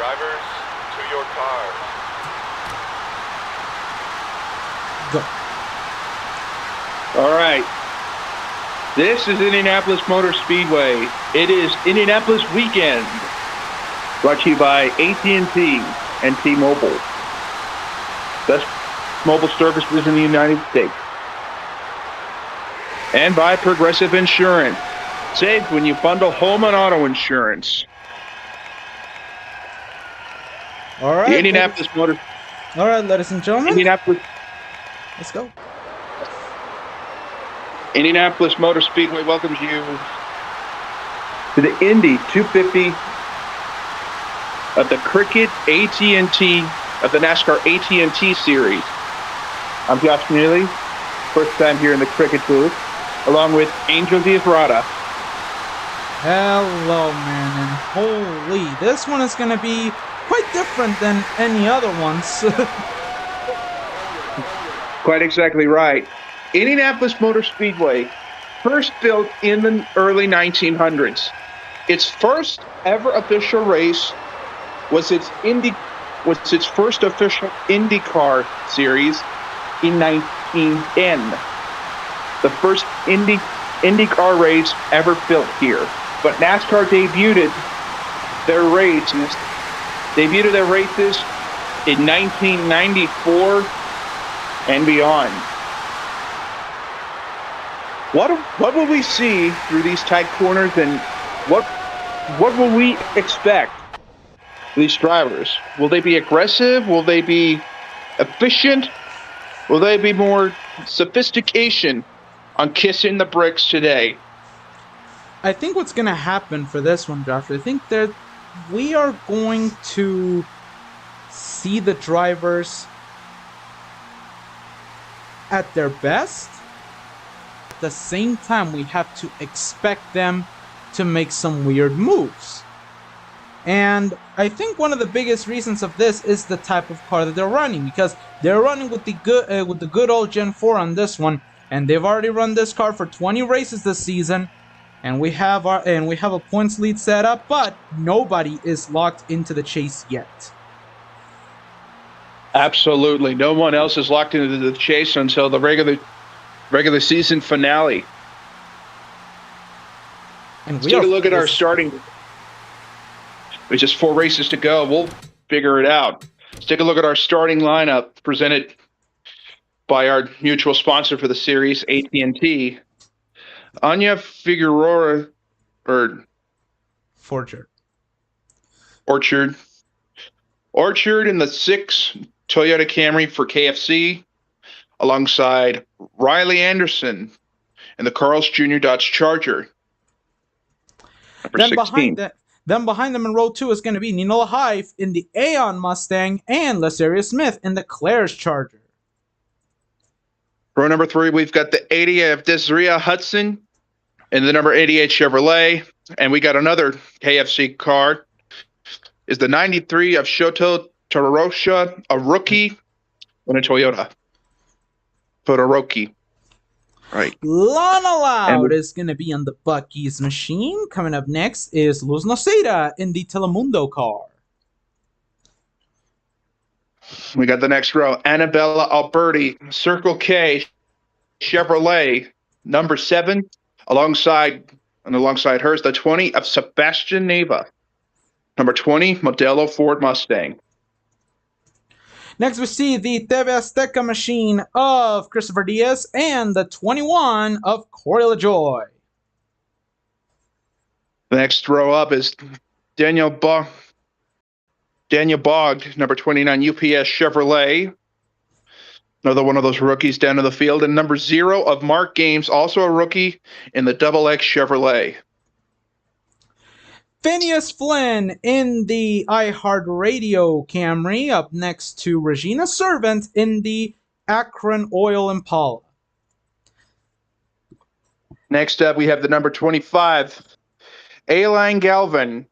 Drivers, to your cars. Go. All right. This is Indianapolis Motor Speedway. It is Indianapolis weekend. Brought to you by AT&T and T-Mobile. Best mobile services in the United States. And by Progressive Insurance. Save when you bundle home and auto insurance. All right. The Indianapolis Motor. All right, ladies and gentlemen. Let's go. Indianapolis Motor Speedway welcomes you to the Indy 250 of the Cricket AT&T of the NASCAR AT&T Series. I'm Josh Neely, first time here in the Cricket booth, along with Angel Diaz-Rada. Hello, man, and holy, this one is going to be quite different than any other ones. Quite exactly right. Indianapolis Motor Speedway, first built in the early 1900s. Its first ever official race was its first official IndyCar series in 1910. The first IndyCar race ever built here. But NASCAR debuted their races in 1994 and beyond. What will we see through these tight corners, and what will we expect these drivers? Will they be aggressive? Will they be efficient? Will they be more sophistication on kissing the bricks today? I think what's going to happen for this one, Josh, I think that we are going to see the drivers at their best. At the same time, we have to expect them to make some weird moves. And I think one of the biggest reasons of this is the type of car that they're running, because they're running with the good old Gen 4 on this one, and they've already run this car for 20 races this season, and we have a points lead set up, but nobody is locked into the chase yet. Absolutely, no one else is locked into the chase until the regular season finale. And let's take a look at our starting. There's just 4 races to go. We'll figure it out. Let's take a look at our starting lineup presented by our mutual sponsor for the series, AT&T. Anya Figueroa, or Orchard in the 6 Toyota Camry for KFC, alongside Riley Anderson in the Carl's Jr. Dodge Charger. Number 16. Then behind them in row 2 is going to be Nino Lahaif in the Aeon Mustang and Lasaria Smith in the Claire's Charger. Row number 3, we've got the 80 of Desiree Hudson in the number 88 Chevrolet. And we got another KFC car. Is the 93 of Shoto Todoroki, a rookie in a Toyota. Todoroki. Right. Lana Loud is going to be on the Buc-ee's machine. Coming up next is Luz Noceda in the Telemundo car. We got the next row. Annabella Alberti, Circle K Chevrolet, number 7, alongside hers, the 20 of Sebastian Neva, number 20 Modelo Ford Mustang. Next, we see the TV Azteca machine of Christopher Diaz and the 21 of Corey LaJoy. The next row up is Daniel Bogg, number 29 UPS Chevrolet. Another one of those rookies down in the field. And number 0 of Mark Games, also a rookie in the XX Chevrolet. Phineas Flynn in the iHeartRadio Camry, up next to Regina Servant in the Akron Oil Impala. Next up, we have the number 25, Aileen Galvin,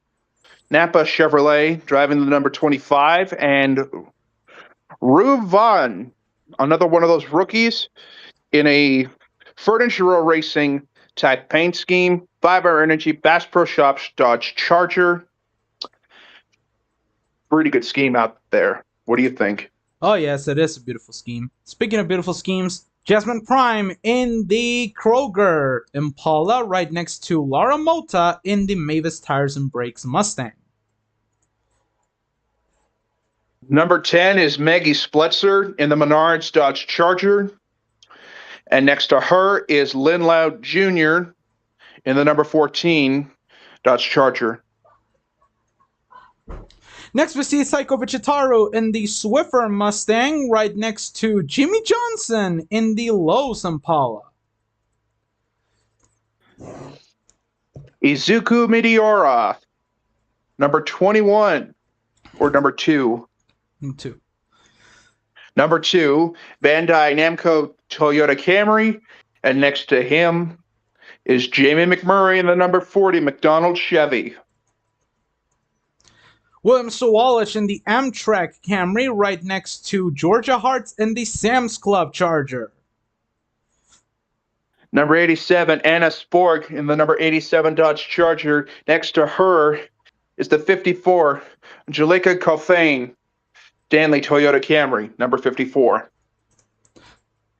Napa Chevrolet, driving the number 25, and Rue Vaughn, another one of those rookies in a Furniture Row Racing type paint scheme, 5-Hour Energy, Bass Pro Shops, Dodge Charger. pretty good scheme out there. What do you think? Oh, yes, it is a beautiful scheme. Speaking of beautiful schemes, Jasmine Prime in the Kroger Impala right next to Laura Mota in the Mavis Tires and Brakes Mustang. Number 10 is Maggie Splitzer in the Menards Dodge Charger. And next to her is Lynn Loud Jr. in the number 14 Dodge Charger. Next, we see Saiko Vichitaru in the Swiffer Mustang right next to Jimmy Johnson in the Lowe's Impala. Izuku Meteora, number 21, or number 2. Two. Number 2, Bandai Namco Toyota Camry. And next to him is Jamie McMurray in the number 40 McDonald Chevy. William Sawalich in the Amtrak Camry right next to Georgia Hartz in the Sam's Club Charger. Number 87, Anna Spork in the number 87 Dodge Charger. Next to her is the 54, Jalika Kofane, Stanley Toyota Camry, number 54.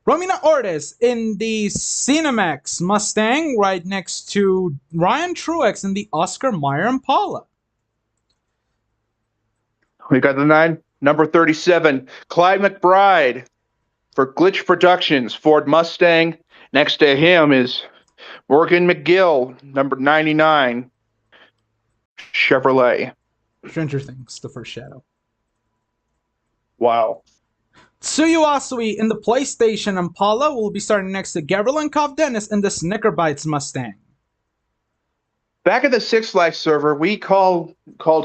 Romina Ortiz in the Cinemax Mustang right next to Ryan Truex in the Oscar Mayer Impala. We got the number 37, Clyde McBride for Glitch Productions, Ford Mustang. Next to him is Morgan McGill, number 99, Chevrolet. Stranger Things, the first shadow. Wow. Tsuyu Asui in the PlayStation Impala will be starting next to Gabriel and Kov Dennis in the Snicker Bites Mustang. Back at the Six Life server, we called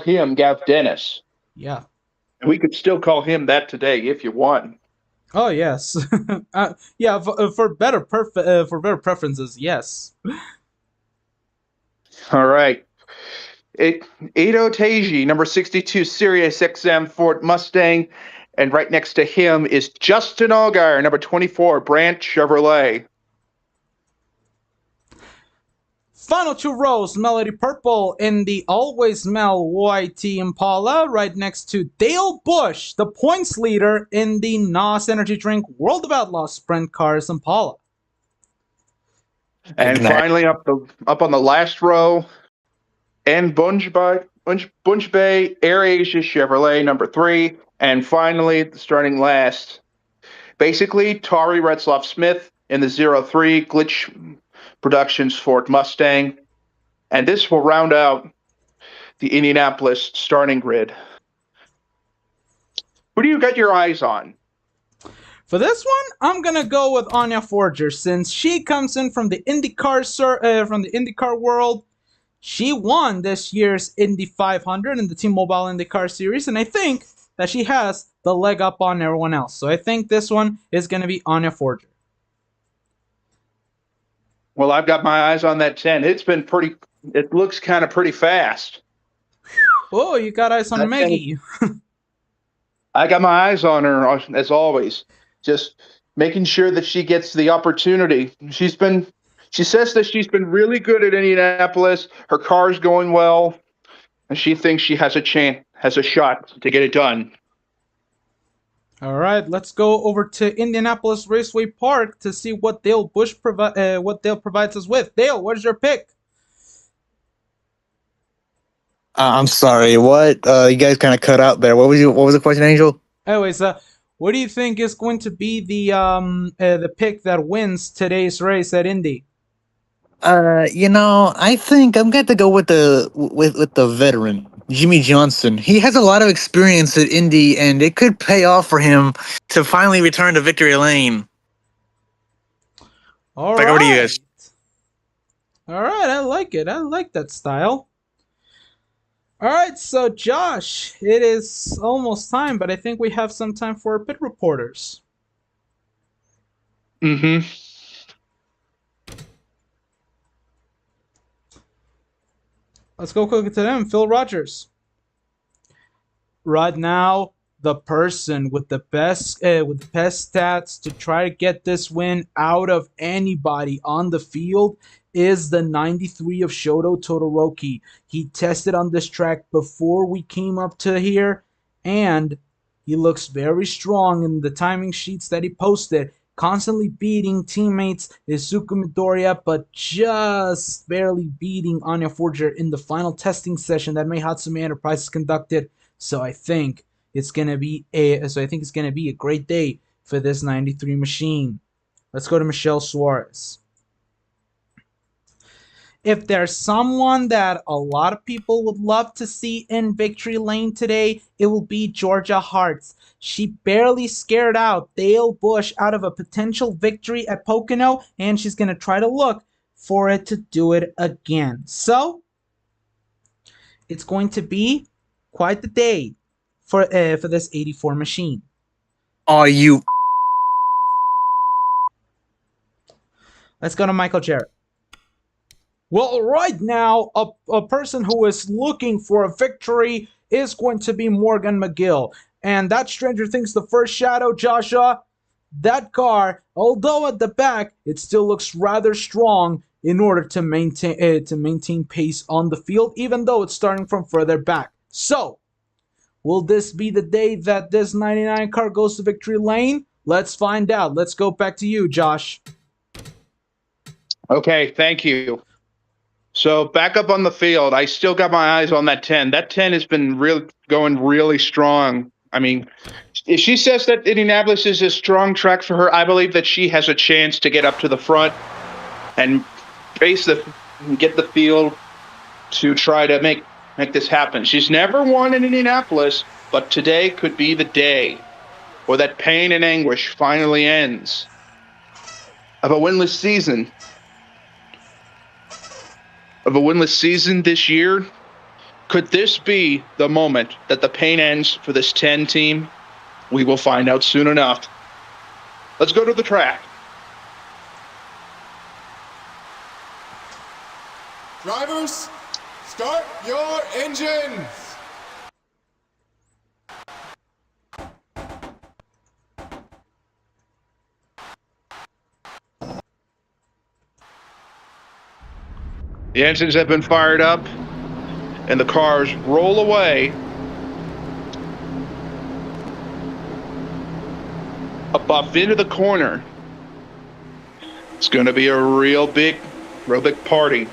him Gav Dennis. Yeah. And we could still call him that today if you want. Oh yes. Yeah, for better preferences, yes. All right. Edo Teiji, number 62 Sirius XM Ford Mustang. And right next to him is Justin Allgaier, number 24 Branch Chevrolet. Final 2 rows, Melody Purple in the Always Mel YT Impala, right next to Dale Bush, the points leader in the NOS Energy Drink World of Outlaws Sprint Cars Impala. And finally, up on the last row, and Bunch Bay Air Asia Chevrolet, number 3. And finally, starting last, basically, Tari Retzloff Smith in the 03 Glitch Productions Ford Mustang. And this will round out the Indianapolis starting grid. Who do you got your eyes on? For this one, I'm gonna go with Anya Forger, since she comes in from the IndyCar world. She won this year's Indy 500 in the T-Mobile IndyCar Series, and I think that she has the leg up on everyone else. So I think this one is going to be Anya Forger. Well, I've got my eyes on that 10. It looks kind of pretty fast. Oh, you got eyes on That Maggie. I got my eyes on her, as always. Just making sure that she gets the opportunity. She says that she's been really good at Indianapolis. Her car's going well, and she thinks she has a shot to get it done. All right, let's go over to Indianapolis Raceway Park to see what Dale Bush provides us with. Dale, what is your pick? I'm sorry. What? You guys kind of cut out there. What was the question, Angel? Anyways, what do you think is going to be the pick that wins today's race at Indy? I think I'm going to go with the veteran, Jimmy Johnson. He has a lot of experience at Indy, and it could pay off for him to finally return to victory lane. All Back right. over to you guys. All right, I like it. I like that style. All right, so Josh, it is almost time, but I think we have some time for our pit reporters. Mm-hmm. Let's go quickly to them. Phil Rogers. Right now, the person with the best stats to try to get this win out of anybody on the field is the 93 of Shoto Todoroki. He tested on this track before we came up to here, and he looks very strong in the timing sheets that he posted, constantly beating teammates Izuku Midoriya, but just barely beating Anya Forger in the final testing session that Mei Hatsumi Enterprises conducted. So I think it's gonna be a great day for this 93 machine. Let's go to Michelle Suarez. If there's someone that a lot of people would love to see in victory lane today, it will be Georgia Hartz. She barely scared out Dale Bush out of a potential victory at Pocono, and she's going to try to look for it to do it again. So, it's going to be quite the day for this 84 machine. Are you? Let's go to Michael Jarrett. Well, right now, a person who is looking for a victory is going to be Morgan McGill. And that Stranger Things The First Shadow, Joshua, that car, although at the back, it still looks rather strong in order to maintain pace on the field, even though it's starting from further back. So, will this be the day that this 99 car goes to victory lane? Let's find out. Let's go back to you, Josh. Okay, thank you. So back up on the field, I still got my eyes on that 10. That 10 has been going really strong. I mean, if she says that Indianapolis is a strong track for her, I believe that she has a chance to get up to the front and get the field to try to make this happen. She's never won in Indianapolis, but today could be the day where that pain and anguish finally ends of a winless season. This year. Could this be the moment that the pain ends for this 10 team? We will find out soon enough. Let's go to the track. Drivers, start your engines! The engines have been fired up, and the cars roll away above into the corner. It's going to be a real big party,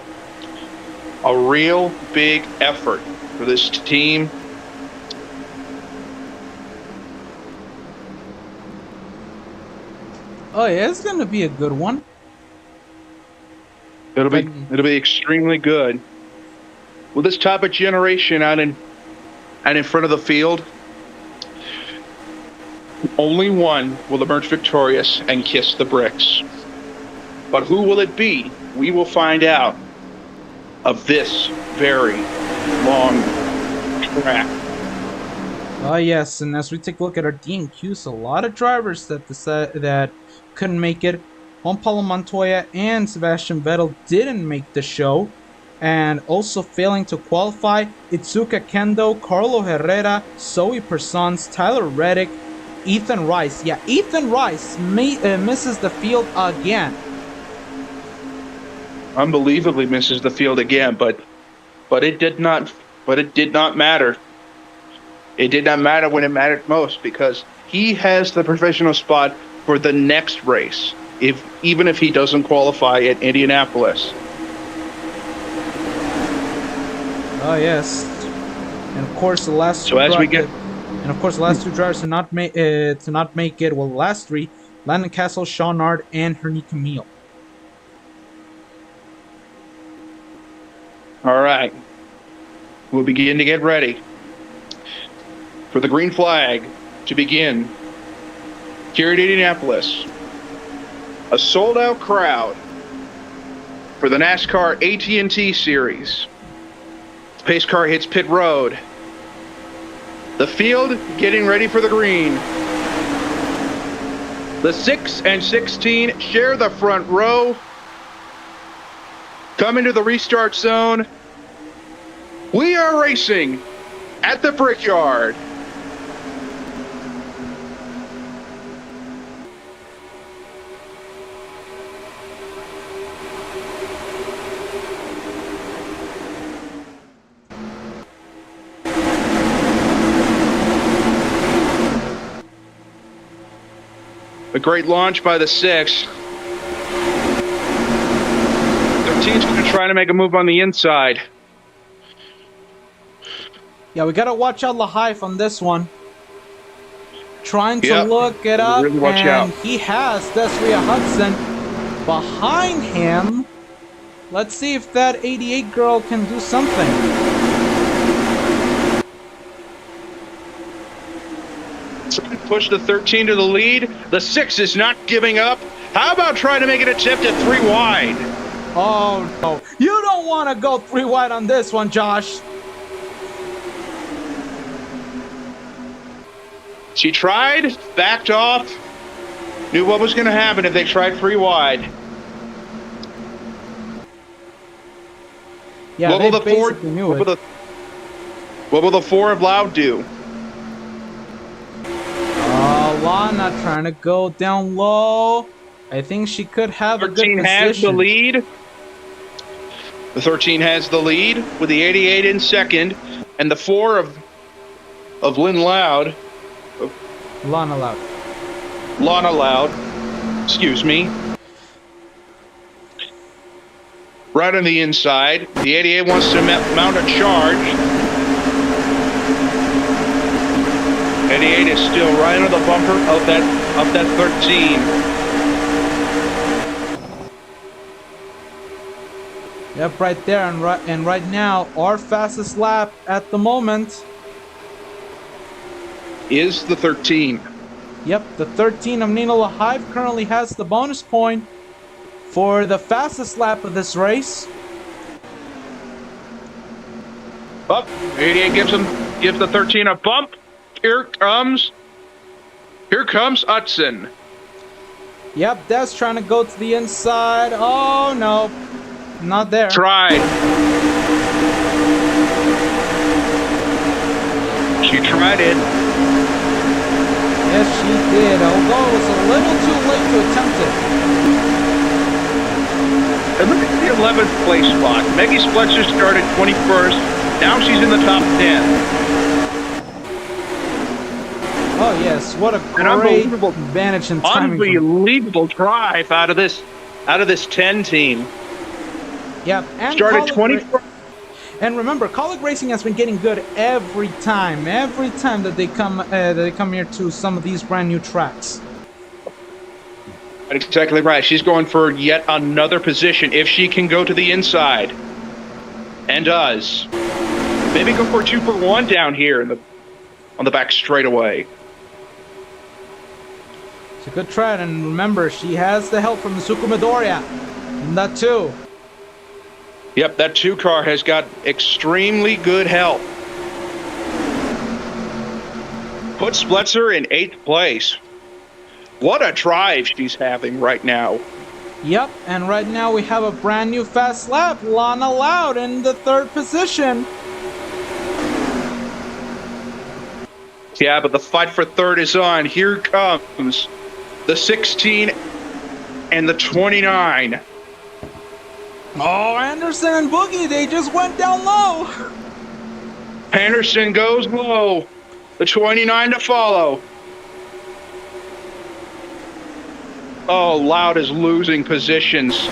a real big effort for this team. Oh yeah, it's going to be a good one. It'll be extremely good. With this type of generation out in front of the field, only one will emerge victorious and kiss the bricks. But who will it be? We will find out of this very long track. Oh yes, and as we take a look at our DNQs, a lot of drivers that couldn't make it. Juan Pablo Montoya and Sebastian Vettel didn't make the show, and also failing to qualify, Itsuka Kendo, Carlo Herrera, Zoe Persons, Tyler Reddick, Ethan Rice. Yeah, Ethan Rice misses the field again. Unbelievably misses the field again, but it did not matter. It did not matter when it mattered most, because he has the professional spot for the next race, even if he doesn't qualify at Indianapolis. Oh yes, and of course the last two drivers to not make it. Well, the last three: Landon Castle, Sean Nard, and Hernie Camille. All right, we'll begin to get ready for the green flag to begin here at Indianapolis. A sold-out crowd for the NASCAR AT&T Series. Pace car hits pit road. The field getting ready for the green. The 6 and 16 share the front row. Coming to the restart zone. We are racing at the Brickyard. A great launch by the 6. 13's going to try to make a move on the inside. Yeah, we gotta watch out Lahaif on this one. Trying to Yep. look it up, Really watch and out. he has Desiree Hudson behind him. Let's see if that 88 girl can do something. Push the 13 to the lead. The 6 is not giving up. How about trying to make an attempt at 3 wide? Oh no, you don't want to go 3 wide on this one, Josh. She tried, backed off, knew what was going to happen if they tried 3 wide. Yeah, What they will the 4? basically knew it. What will the 4 of Loud do? Lana trying to go down low. I think she could have a good 13 has the position. lead. The 13 has the lead with the 88 in second, and the 4 of Lynn Loud. Lana Loud. Lana Loud, excuse me. Right on the inside. The 88 wants to mount a charge. 88 is still right on the bumper of that 13. Yep, right there, and right now, our fastest lap at the moment. Is the 13. Yep, the 13 of Nina Lahaif currently has the bonus point for the fastest lap of this race. Up. 88 gives the 13 a bump. Here comes Hudson. Yep, Des trying to go to the inside. Oh no, not there. Tried. She tried it. Yes, she did, although it was a little too late to attempt it. And look at the 11th place spot. Maggie Spletcher started 21st. Now she's in the top 10. Oh yes, what a An great unbelievable- advantage in timing. Unbelievable drive out of this 10 team. Yep, and Started Colleague 21st. And remember, Colleague Racing has been getting good every time that they come here to some of these brand new tracks. That's exactly right. She's going for yet another position if she can go to the inside. And does. Maybe go for a 2-for-1 down here on the back straightaway. It's a good try, and remember, she has the help from the Suku Midoriya in that too. Yep, that 2 car has got extremely good help. Put Spletzer in 8th place. What a drive she's having right now. Yep, and right now we have a brand new fast lap. Lana Loud in the 3rd position. Yeah, but the fight for 3rd is on. Here comes the 16 and the 29. Oh, Anderson and Boogie, they just went down low. Anderson goes low. The 29 to follow. Oh, Loud is losing positions.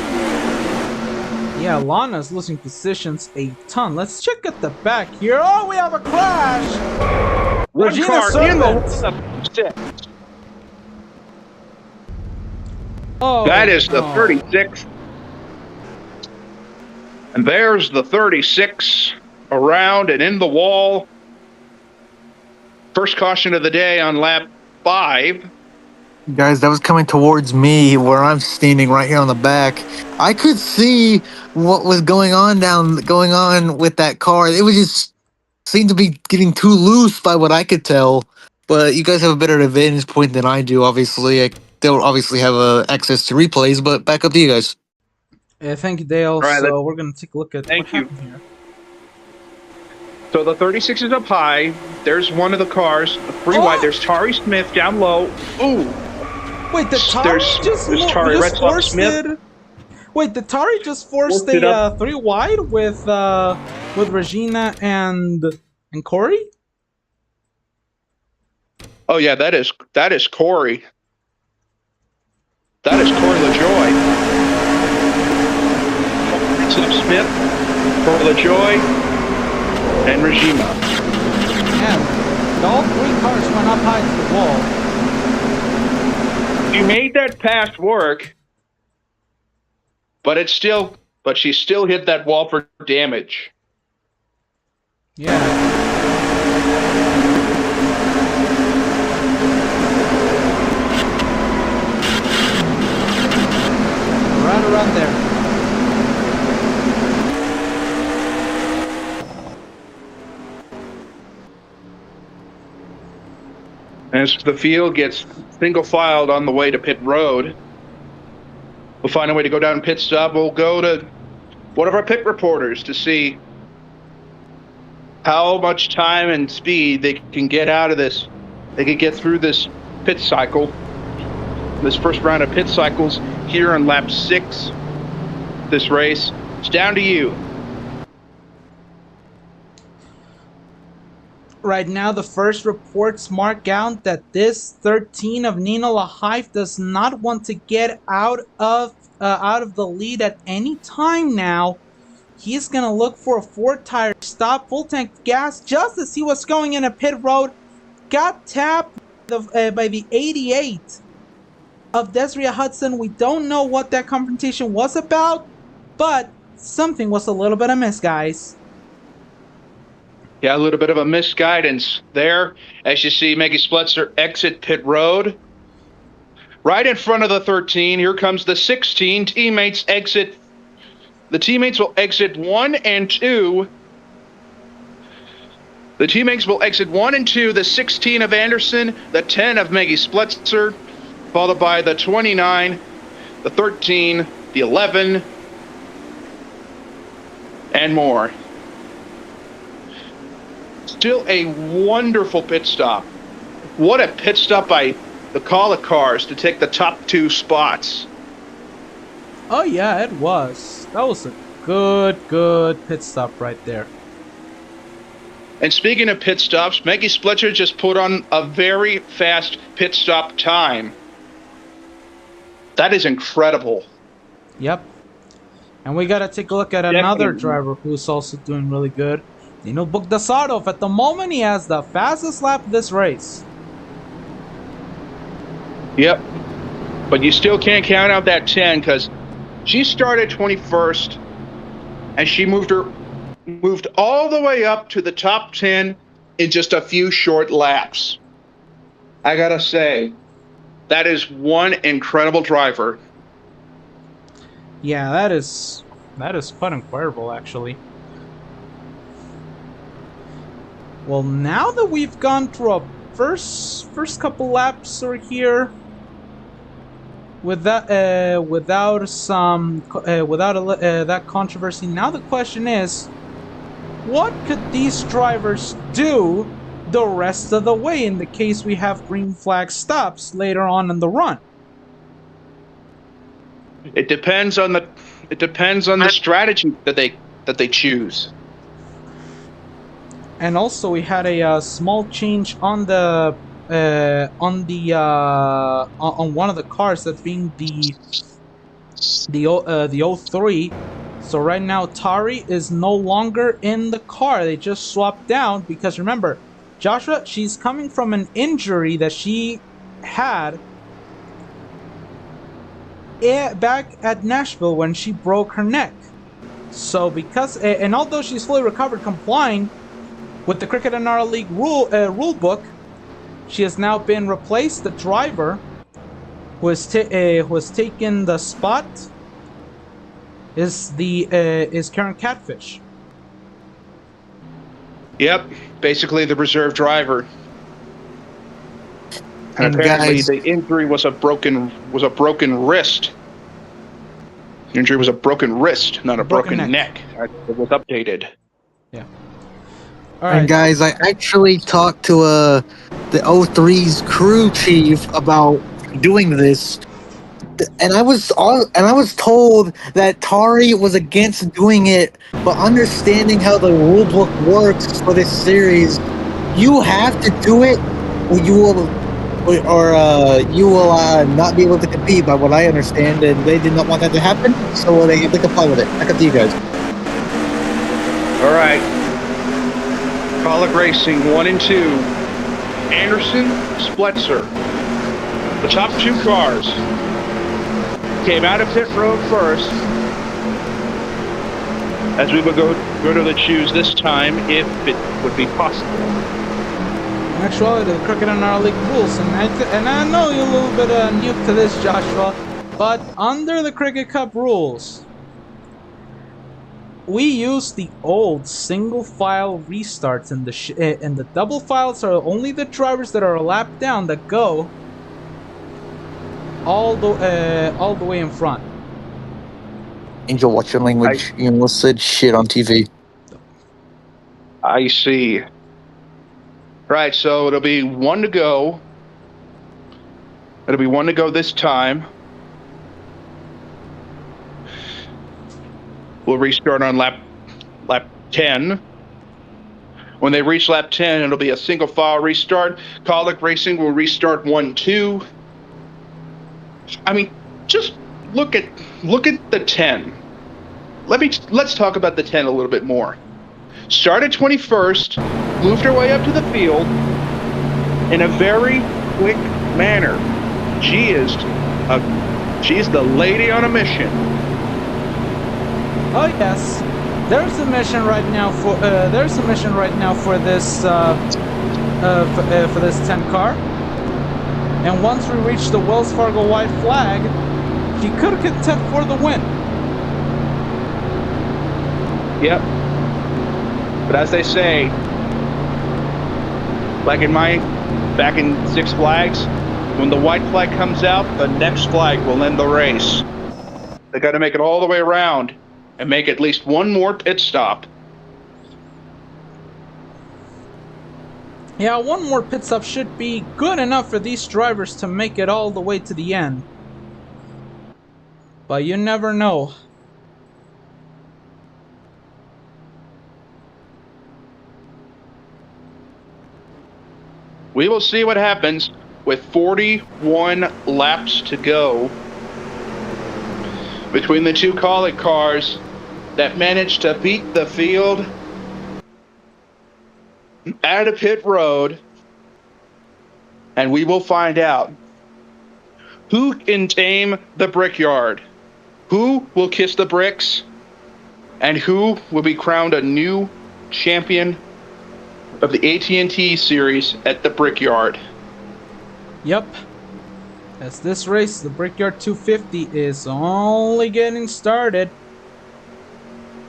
Yeah, Lana's losing positions a ton. Let's check at the back here. Oh, we have a crash. One Regina car in the Servant. 6. Oh, That is the no. 36. And there's the 36 around and in the wall. First caution of the day on lap 5. Guys, that was coming towards me where I'm standing right here on the back. I could see what was going on with that car. It was just seemed to be getting too loose by what I could tell. But you guys have a better advantage point than I do, obviously. I don't obviously have access to replays, but back up to you guys. Yeah, thank you, Dale. right, So we're going to take a look at Thank what you. happened here. So the 36 is up high. There's one of the cars. 3 Oh! wide. There's Tari Smith down low. Ooh. Wait, the Tari There's just Tari Red Sox forced Smith. it? Wait, the Tari just forced Forced it a up. 3 wide with Regina and Corey? Oh yeah, that is Corey. That is Corey LaJoy. Smith, Corey LaJoy, and Regima. Yeah, all three cars went up high to the wall. She made that pass work, but she still hit that wall for damage. Yeah. Right around there. As the field gets single filed on the way to pit road, we'll find a way to go down pit stop. We'll go to one of our pit reporters to see how much time and speed they can get out of this. They can get through this pit cycle, this first round of pit cycles here on lap 6. This race, it's down to you. Right now, the first reports mark out that this 13 of Nino Lahaif does not want to get out of the lead at any time now. He's gonna look for a 4-tire stop, full tank gas, just as he was going in a pit road. Got tapped by the 88 of Desiree Hudson. We don't know what that confrontation was about, but something was a little bit amiss, guys. Yeah, a little bit of a misguidance there. As you see Maggie Splitzer exit pit road. Right in front of the 13, here comes the 16. Teammates exit. The teammates will exit 1 and 2. The teammates will exit 1 and 2. The 16 of Anderson, the 10 of Maggie Splitzer, followed by the 29, the 13, the 11, and more. Still a wonderful pit stop. What a pit stop by the Colic cars to take the top 2 spots. Oh yeah, it was. That was a good pit stop right there. And speaking of pit stops, Maggie Splitzer just put on a very fast pit stop time. That is incredible. Yep. And we gotta take a look at another driver who's also doing really good. Dino Bogdasarov. At the moment, he has the fastest lap of this race. Yep. But you still can't count out that 10 because she started 21st and she moved all the way up to the top 10 in just a few short laps. I gotta say, that is one incredible driver. Yeah, that is quite incredible, actually. Well, now that we've gone through a first couple laps or here, without that controversy, now the question is, what could these drivers do the rest of the way in the case we have green flag stops later on in the run? It depends on the strategy that they choose. And also, we had a small change on the on one of the cars, that being the 03. So right now, Tari is no longer in the car. They just swapped down because remember, Joshua, she's coming from an injury that she had back at Nashville when she broke her neck. So because and although she's fully recovered, complying with the Cricket and Our League rule book, she has now been replaced. The driver who has taken the spot is Karen Catfish. Yep, basically the reserve driver. And apparently guys, the injury was a broken wrist. The injury was a broken wrist, not a broken neck. It was updated. Yeah. All right. and guys, I actually talked to the 03's crew chief about doing this, and I was told that Tari was against doing it, but understanding how the rule book works for this series, you have to do it, or you will or you will not be able to compete by what I understand, and they did not want that to happen, so they have to comply with it. Back up to you guys. All right. Colic Racing 1 and 2. Anderson, Spletzer. The top two cars came out of pit road first. As we would go to the choose this time, if it would be possible. Actually, the Cricket and our League rules, and I know you're a little bit new to this, Joshua, but under the Cricket Cup rules, we use the old single file restarts, and the double files are only the drivers that are a lap down that go all the way in front. Angel, watch your language. You almost said shit on TV. I see. Right, so it'll be 1 to go. It'll be 1 to go this time. We'll restart on lap 10. When they reach lap 10, it'll be a single file restart. Colic Racing will restart 1-2. I mean, just look at the 10. Let's talk about the 10 a little bit more. Started 21st, moved her way up to the field in a very quick manner. She's the lady on a mission. Oh yes, there's a mission right now for this for this 10 car. And once we reach the Wells Fargo white flag, she could contend for the win. Yep. But as they say, back in Six Flags, when the white flag comes out, the next flag will end the race. They got to make it all the way around and make at least one more pit stop. Yeah, one more pit stop should be good enough for these drivers to make it all the way to the end. But you never know. We will see what happens with 41 laps to go between the two Colic cars that managed to beat the field at a pit road, and we will find out who can tame the Brickyard, who will kiss the bricks, and who will be crowned a new champion of the AT&T Series at the Brickyard. Yep. As this race, the Brickyard 250, is only getting started.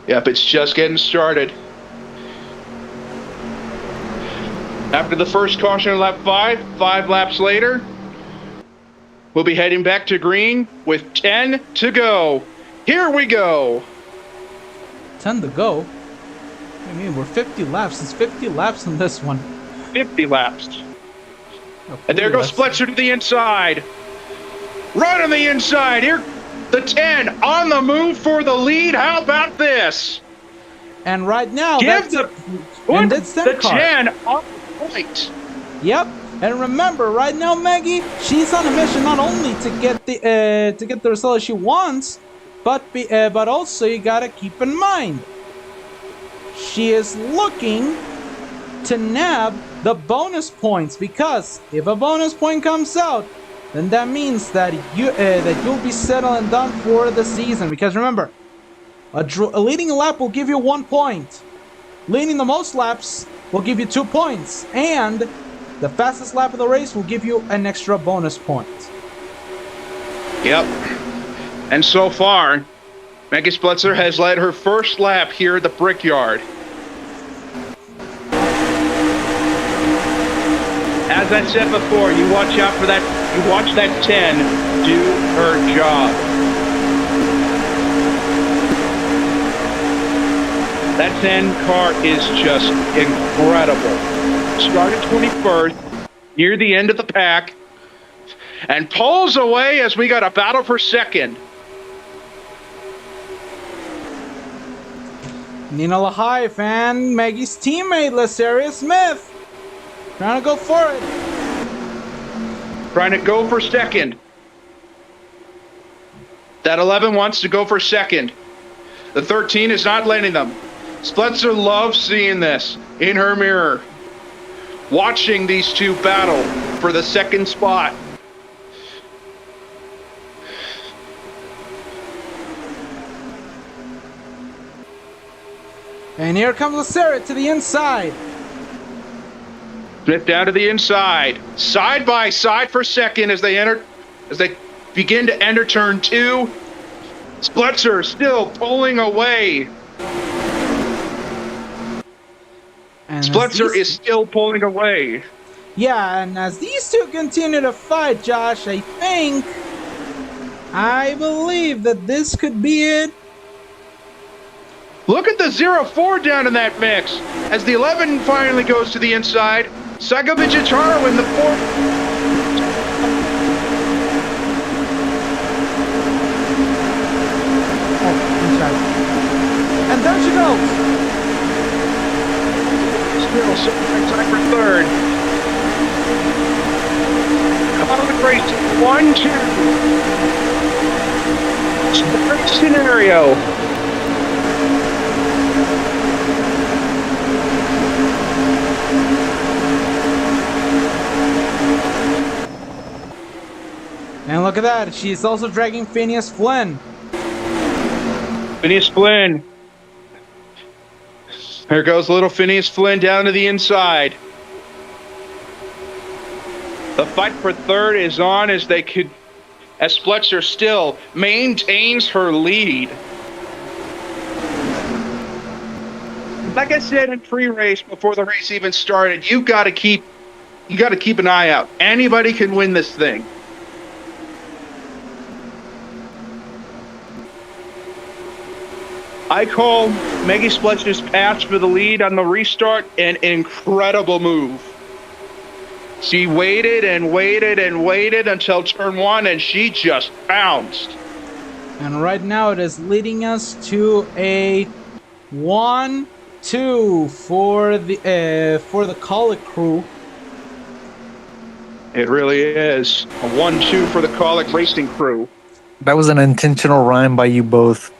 Yep, it's just getting started. After the first caution on lap 5 laps later, we'll be heading back to green with 10 to go. Here we go. 10 to go? I mean, we're 50 laps. It's 50 laps in this one. 50 laps. Oh, And there goes Spletzer to the inside. Right on the inside. Here, the 10 on the move for the lead. How about this? And right now, Give the 10 on the point. Yep. And remember, right now, Maggie, she's on a mission not only to get the result she wants, but also you gotta keep in mind, she is looking to nab the bonus points, because if a bonus point comes out, then that means that you'll be settled and done for the season. Because remember, a leading lap will give you 1 point, leading the most laps will give you 2 points, and the fastest lap of the race will give you an extra bonus point. Yep. And so far, Maggie Spletzer has led her first lap here at the Brickyard. As I said before, you watch out for that. You watch that 10 do her job. That 10 car is just incredible. Started 21st, near the end of the pack, and pulls away as we got a battle for second. Nina Lahaif and Maggie's teammate, Lasaria Smith, trying to go for it. trying to go for second. That 11 wants to go for second. The 13 is not letting them. Splitzer loves seeing this in her mirror, watching these two battle for the second spot. And here comes Sarah to the inside. Smith down to the inside, side by side for second as they begin to enter turn 2. Splitzer still pulling away. And Splitzer is still pulling away. Yeah, and as these two continue to fight, Josh, I believe that this could be it. Look at the 0-4 down in that mix. As the 11 finally goes to the inside, Sagovicitaro in the 4th. And there she goes. Still inside for third. Come on, the race. 1-2. Start scenario. And look at that, she's also dragging Phineas Flynn. Phineas Flynn. There goes little Phineas Flynn down to the inside. The fight for third is on as Splitzer still maintains her lead. Like I said in pre-race before the race even started, you got to keep an eye out. Anybody can win this thing. I call Maggie Splitzer's pass for the lead on the restart an incredible move. She waited and waited and waited until turn 1, and she just bounced. And right now it is leading us to a 1-2 for the Colic crew. It really is a 1-2 for the Colic racing crew. That was an intentional rhyme by you both.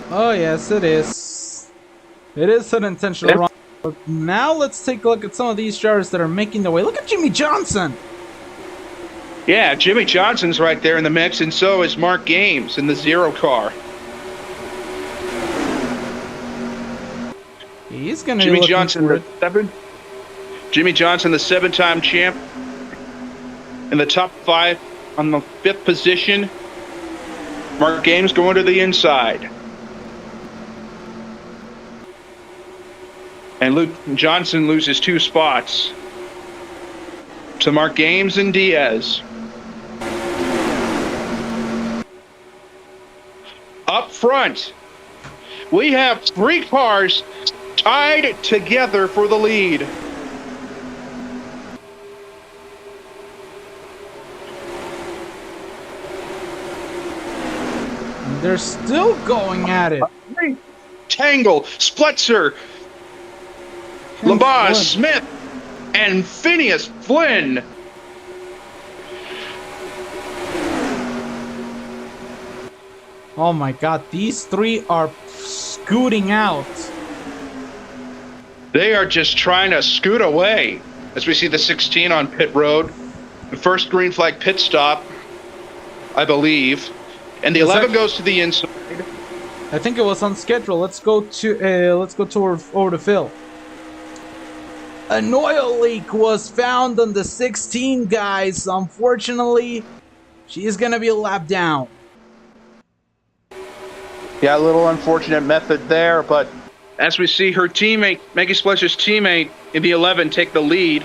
Oh yes, it is. It is an intentional run. But now let's take a look at some of these drivers that are making their way. Look at Jimmy Johnson. Yeah, Jimmy Johnson's right there in the mix, and so is Mark Games in the 0 car. He's gonna Jimmy be Johnson, the 7. Jimmy Johnson, the 7-time champ, in the top 5 on the 5th position. Mark Games going to the inside. And Luke Johnson loses 2 spots to Mark Games and Diaz. Up front, we have 3 cars tied together for the lead. They're still going at it. Tangle, Splitzer, Laboz, Smith, and Phineas Flynn. Oh my god, these 3 are scooting out. They are just trying to scoot away as we see the 16 on pit road. The first green flag pit stop, I believe. And the 11 goes to the inside. I think it was on schedule. Let's go over to Phil. An oil leak was found on the 16, guys. Unfortunately, she is gonna be a lap down. Yeah, a little unfortunate method there, but as we see her teammate, Maggie Splitzer's teammate in the 11 take the lead.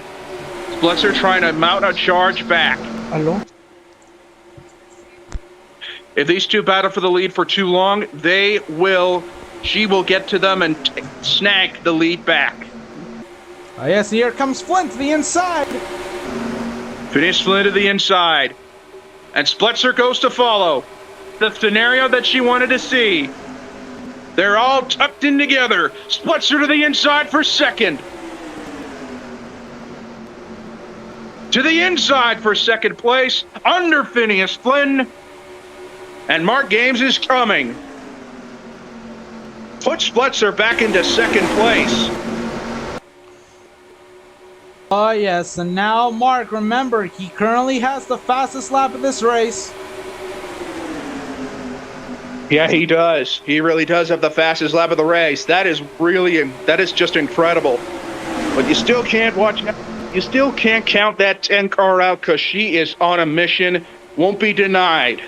Splitzer trying to mount a charge back. Hello? If these two battle for the lead for too long, she will get to them and snag the lead back. Oh yes, here comes Flynn to the inside. Phineas Flynn to the inside. And Splitzer goes to follow. The scenario that she wanted to see. They're all tucked in together. Splitzer to the inside for second. To the inside for second place, under Phineas Flynn. And Mark Games is coming. Put Splitzer back into second place. Oh yes, and now Mark, remember, he currently has the fastest lap of this race. Yeah, he does. He really does have the fastest lap of the race. That is just incredible. But you still can't count that 10 car out because she is on a mission. Won't be denied.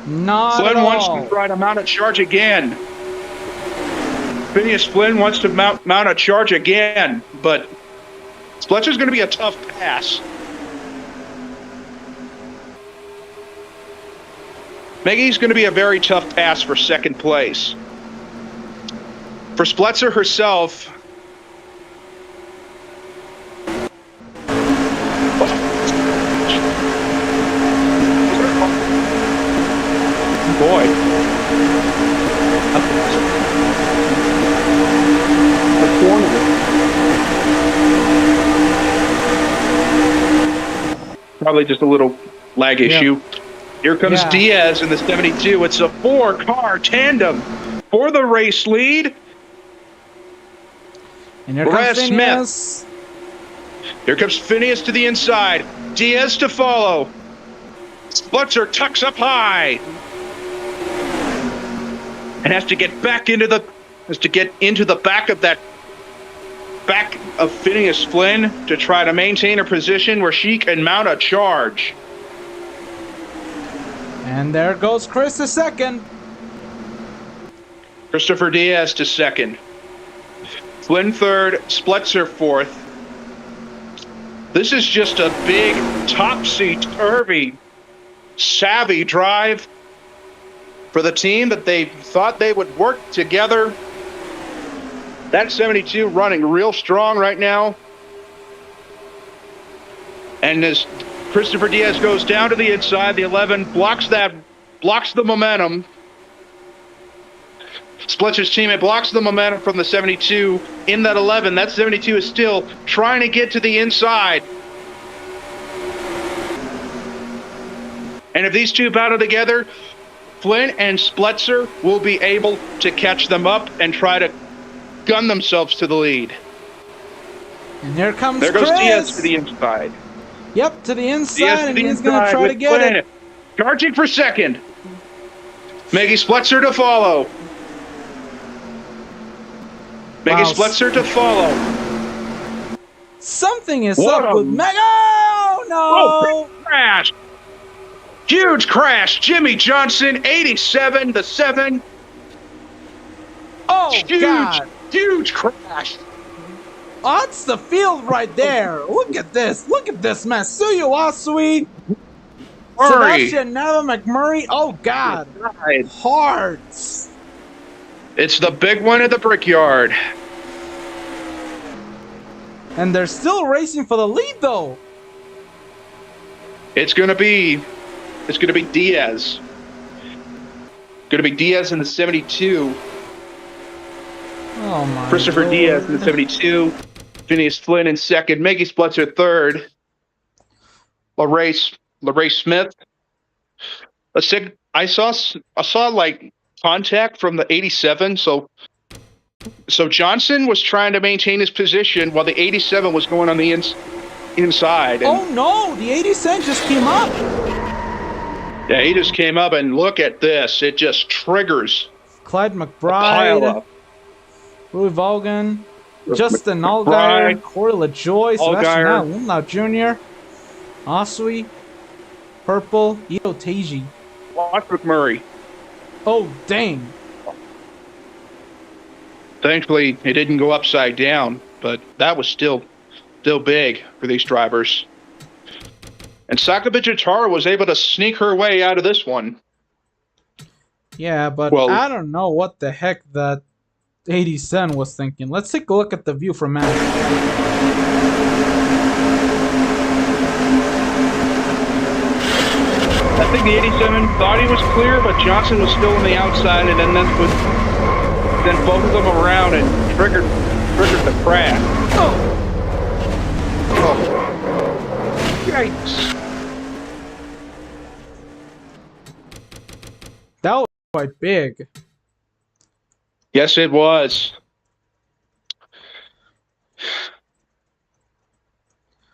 Not Flynn at wants all. to try to mount a charge again. Phineas Flynn wants to mount a charge again, but Splitzer's going to be a tough pass. Maggie's going to be a very tough pass for second place. For Splitzer herself, boy. Probably just a little lag issue. Here comes Diaz in the 72. It's a 4-car tandem for the race lead. And here comes Phineas. Smith. Here comes Phineas to the inside. Diaz to follow. Splitzer tucks up high. And has to get into the back of Phineas Flynn to try to maintain a position where she can mount a charge. And there goes Chris to second. Christopher Diaz to second. Flynn third, Splitzer fourth. This is just a big topsy-turvy, savvy drive for the team that they thought they would work together. That 72 running real strong right now. And as Christopher Diaz goes down to the inside, the 11 blocks the momentum. Splitzer's teammate blocks the momentum from the 72 in that 11. That 72 is still trying to get to the inside. And if these two battle together, Flynn and Splitzer will be able to catch them up and try to gun themselves to the lead. And there goes Chris. Diaz to the inside. Yep, to the inside, and he's going to try to get Flynn. it. Charging for second. Maggie Splitzer to follow. Maggie Splitzer to follow. Something is up with Meg. Oh, no! Oh, crash! Huge crash. Jimmy Johnson, 87, the 7. Oh, God. Huge crash. Oh, that's the field right there. Look at this. Look at this mess. Suyu Asui. Sebastian Nava McMurray. Oh, God. Hearts. It's the big one at the Brickyard. And they're still racing for the lead, though. It's gonna be Diaz. Gonna be Diaz in the 72. Oh my Christopher Lord. Diaz in the 72. Phineas Flynn in second. Maggie Splitzer third. LaRae Smith. I saw like contact from the 87. So Johnson was trying to maintain his position while the 87 was going on the inside. Oh no, the 87 just came up. Yeah, he just came up, and look at this. It just triggers. Clyde McBride, Louis Vaughan, Justin Allgaier, Corey LaJoy, Sebastian Lundau Jr., Asui, Purple, Ito Teiji. Watch McMurray. Oh, dang. Thankfully, it didn't go upside down, but that was still big for these drivers. And Sakaba Jatara was able to sneak her way out of this one. Yeah, but I don't know what the heck that 87 was thinking. Let's take a look at the view from management. think the 87 thought he was clear, but Johnson was still on the outside, and then then both of them around and triggered the crash. Oh, yikes! That was quite big. Yes, it was.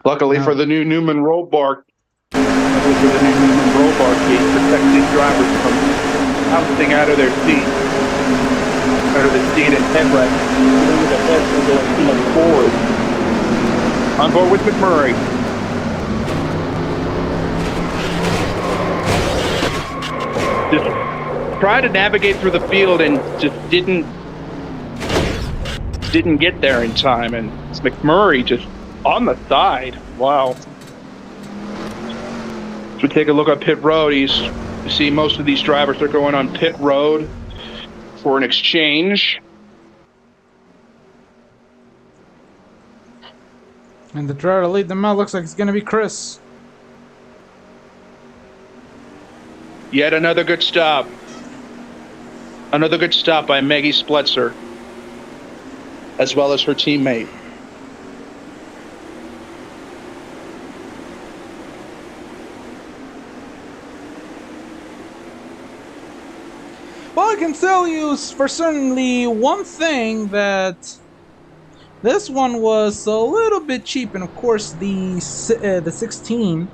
Luckily for the new Newman roll bar, he protected these drivers from bouncing out of their seat, out of the seat and headrest. The heads were going too much forward. On board with McMurray. Just tried to navigate through the field and just didn't get there in time, and it's McMurray just on the side. Wow. So we take a look at pit road. You see most of these drivers are going on pit road for an exchange. And the driver to lead them out looks like it's going to be Chris. Yet another good stop. Another good stop by Maggie Spletzer, as well as her teammate. Well, I can tell you for certainly one thing, that this one was a little bit cheap, and of course the 16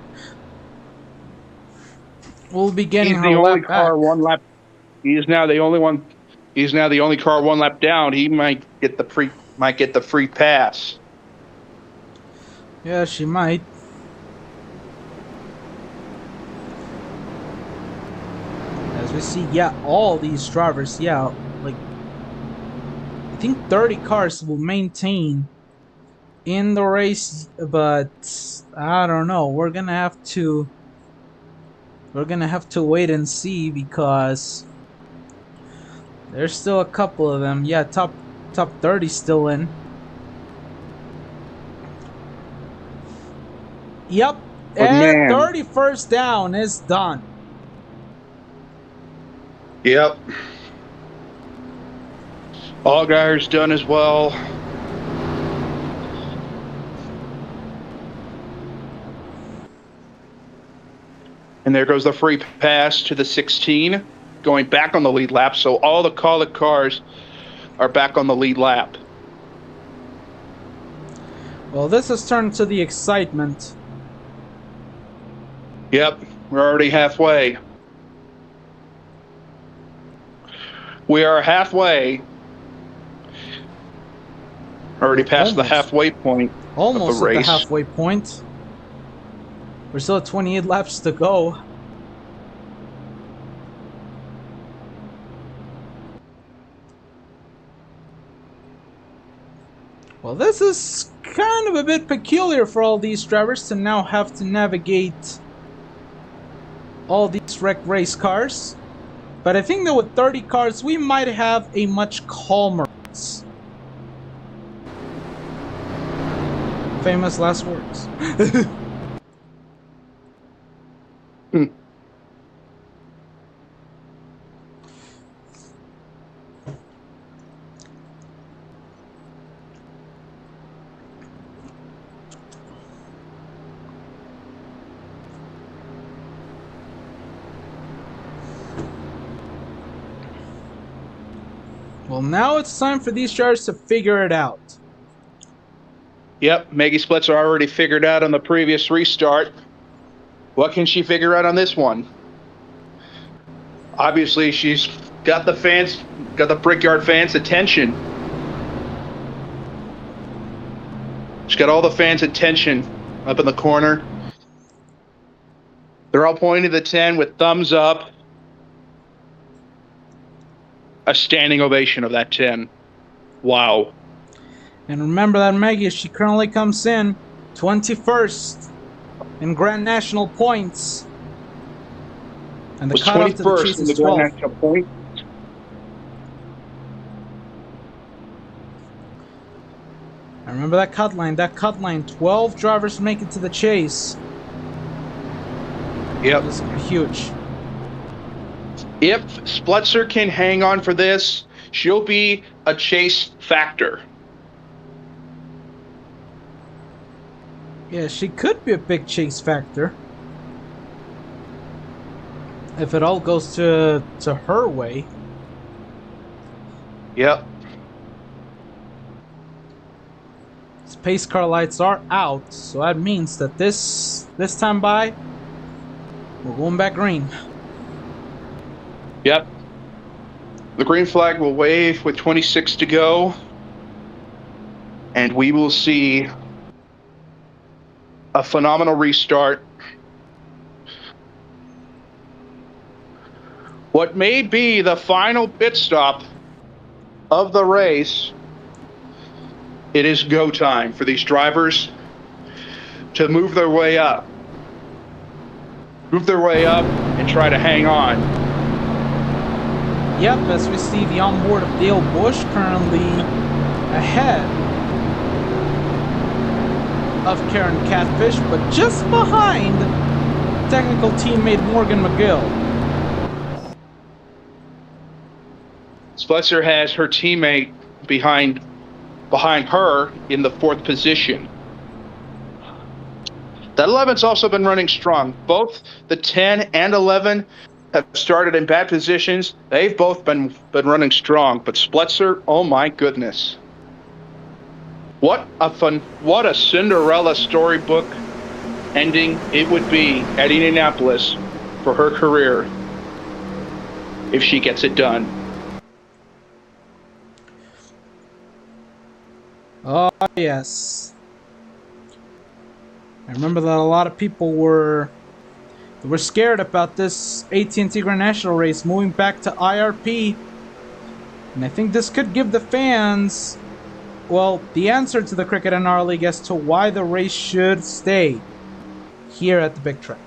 will be getting He's her the only lap car back. one lap. He's now the only one. He's now the only car one lap down. He might get the free pass. Yeah, she might. As we see, yeah, all these drivers, yeah, like I think 30 cars will maintain in the race, but I don't know. We're gonna have to wait and see, because there's still a couple of them. Yeah, top 30 still in. Yep, and 31st down is done. Yep. Allgaier's done as well. And there goes the free pass to the 16, going back on the lead lap. So all the Colic cars are back on the lead lap. Well, this has turned to the excitement. Yep, we're already halfway. We are halfway. Already past the halfway point. Almost of the race. at the halfway point. We're still at 28 laps to go. Well, this is kind of a bit peculiar for all these drivers to now have to navigate all these wrecked race cars. But I think that with 30 cars, we might have a much calmer race. Famous last words. Well, now it's time for these drivers to figure it out. Yep, Maggie Spletzer already figured out on the previous restart. What can she figure out on this one? Obviously, she's got the Brickyard fans' attention. She's got all the fans' attention up in the corner. They're all pointing to the 10 with thumbs up. A standing ovation of that 10. Wow. And remember that Maggie, she currently comes in 21st in Grand National points. And the cutoff to the chase is 12. Grand National point. I remember that cut line. 12 drivers make it to the chase. Yep. This is huge. If Splitzer can hang on for this, she'll be a chase factor. Yeah, she could be a big chase factor. If it all goes to her way. Yep. Pace car lights are out, so that means that this time by, we're going back green. Yep. The green flag will wave with 26 to go, and we will see a phenomenal restart. What may be the final pit stop of the race. It is go time for these drivers to move their way up. Move their way up and try to hang on. Yep, as we see the onboard of Dale Busch currently ahead of Karen Catfish, but just behind technical teammate Morgan McGill. Splitzer has her teammate behind her in the 4th position. That 11's also been running strong. Both the 10 and 11 have started in bad positions. They've both been running strong, but Splitzer, oh my goodness. What a Cinderella storybook ending it would be at Indianapolis for her career if she gets it done. Oh, yes. I remember that a lot of people were scared about this AT&T Grand National race moving back to IRP. And I think this could give the fans, well, the answer to the Cricket and R League as to why the race should stay here at the big track.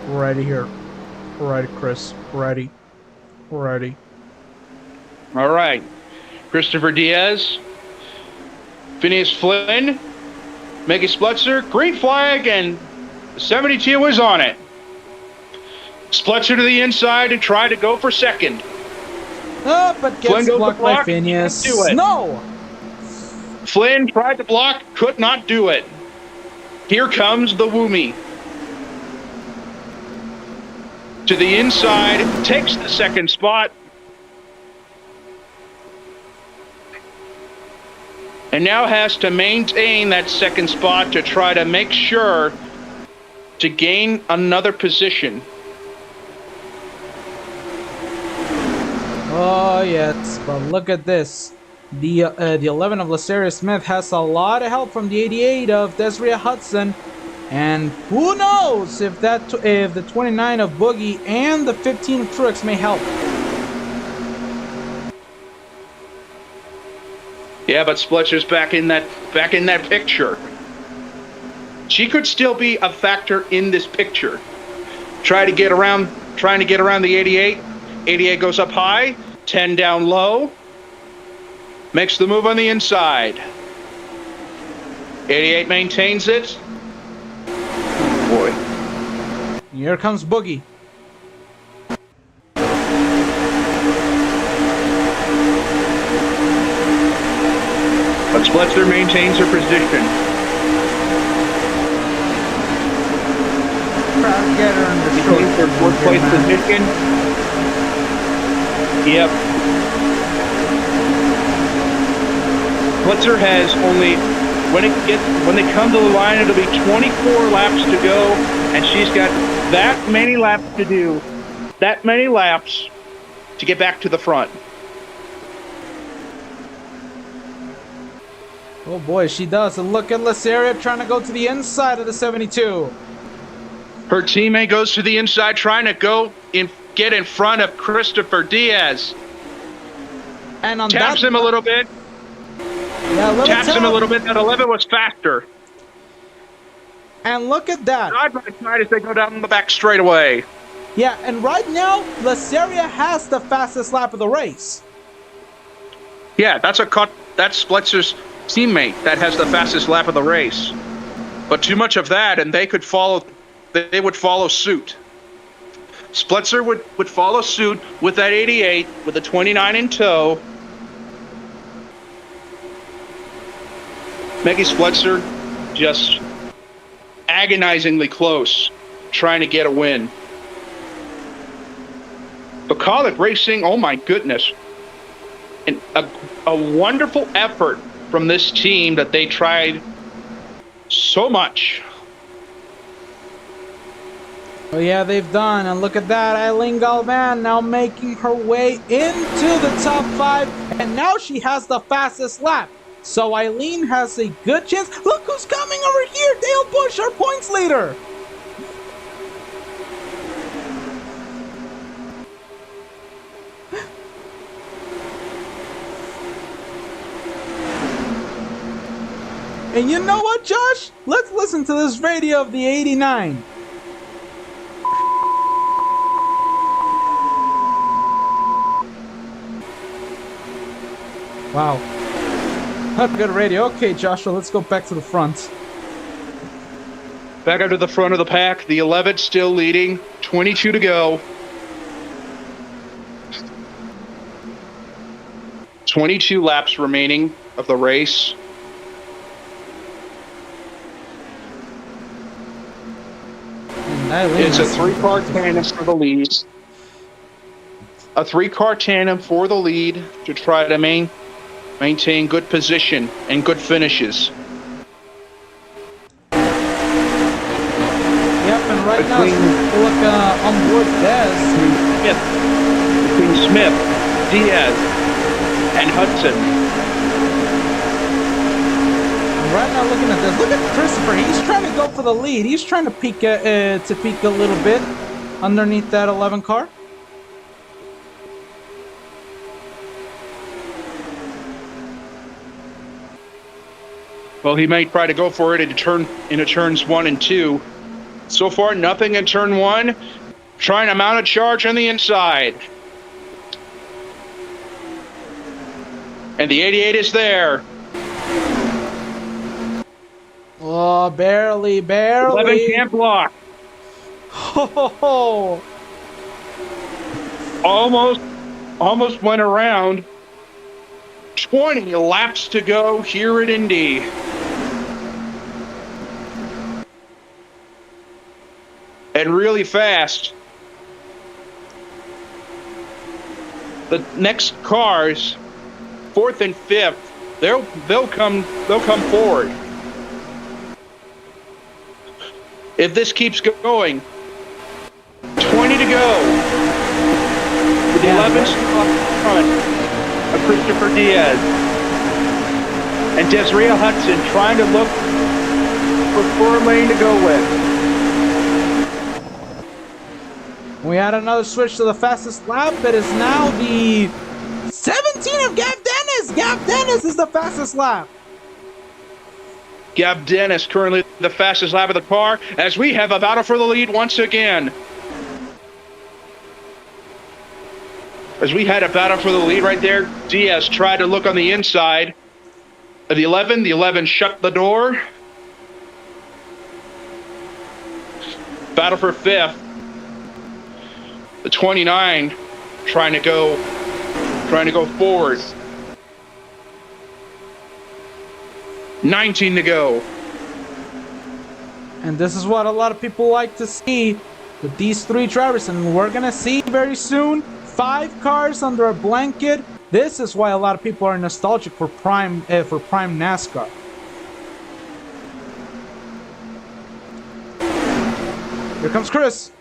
Right here. Alrighty, Chris. Ready. Ready. All right. Christopher Diaz, Phineas Flynn, Maggie Splitzer, green flag, and 72 is on it. Splitzer to the inside and try to go for second. Oh, but gets blocked by Phineas. Do it. No! Flynn tried to block, could not do it. Here comes the Woomy. To the inside, takes the second spot. And now has to maintain that second spot to try to make sure to gain another position. Oh, yes, but look at this. The 11 of Laceria Smith has a lot of help from the 88 of Desiree Hudson. And who knows if the 29 of Boogie and the 15 of Truex may help. Yeah, but Splitzer's back in that picture. She could still be a factor in this picture. Trying to get around the 88. 88 goes up high, 10 down low. Makes the move on the inside. 88 maintains it. Boy. Here comes Boogie. But Splitzer maintains her position. Try to get her in the short Her 4th place position. Yep. Splitzer has only, when they come to the line, it'll be 24 laps to go, and she's got that many laps to do, that many laps to get back to the front. Oh boy, she does. And look at Laceria trying to go to the inside of the 72. Her teammate goes to the inside, trying to get in front of Christopher Diaz. And on taps him a little bit. Yeah, taps him a little bit. That 11 was faster. And look at that. Side by side as they go down the back straightaway. Yeah, and right now, Laceria has the fastest lap of the race. Yeah, that's Splitzer's teammate that has the fastest lap of the race. But too much of that, and they would follow suit. Splitzer would follow suit with that 88, with the 29 in tow. Maggie Splitzer just agonizingly close, trying to get a win. But Colic Racing, oh my goodness. And a wonderful effort from this team that they tried so much. Oh yeah, they've done, and look at that, Eileen Galvan now making her way into the top 5, and now she has the fastest lap. So Eileen has a good chance. Look who's coming over here, Dale Busch, our points leader. And you know what, Josh? Let's listen to this radio of the 89. Wow. Not good radio. Okay, Joshua, let's go back to the front. Back up to the front of the pack. The 11 still leading. 22 to go. 22 laps remaining of the race. It's a 3-car tandem for the lead. A 3-car tandem for the lead to try to maintain good position and good finishes. Yep, and right now, look on board Between Smith, Diaz, and Hudson. Right now, looking at this, look at Christopher. He's trying to go for the lead. He's trying to peek a little bit underneath that 11 car. Well, he may try to go for it into turns 1 and 2. So far, nothing in turn 1. Trying to mount a charge on the inside. And the 88 is there. Oh, barely. 11 can't block. Oh. Almost went around. 20 laps to go here at Indy. And really fast. The next cars, 4th and 5th, they'll come forward. If this keeps going, 20 to go. With the 11th spot front of Christopher Diaz. And Desiree Hudson trying to look for 4 lane to go with. We had another switch to the fastest lap. It is now the 17 of Gab Dennis. Gab Dennis is the fastest lap. Gab Dennis currently the fastest lap of the car as we have a battle for the lead once again. As we had a battle for the lead right there, Diaz tried to look on the inside of the 11. The 11 shut the door. Battle for 5th. The 29 trying to go forward. 19 to go. And this is what a lot of people like to see with these 3 drivers, and we're gonna see very soon 5 cars under a blanket. This is why a lot of people are nostalgic for Prime NASCAR. Here comes Chris.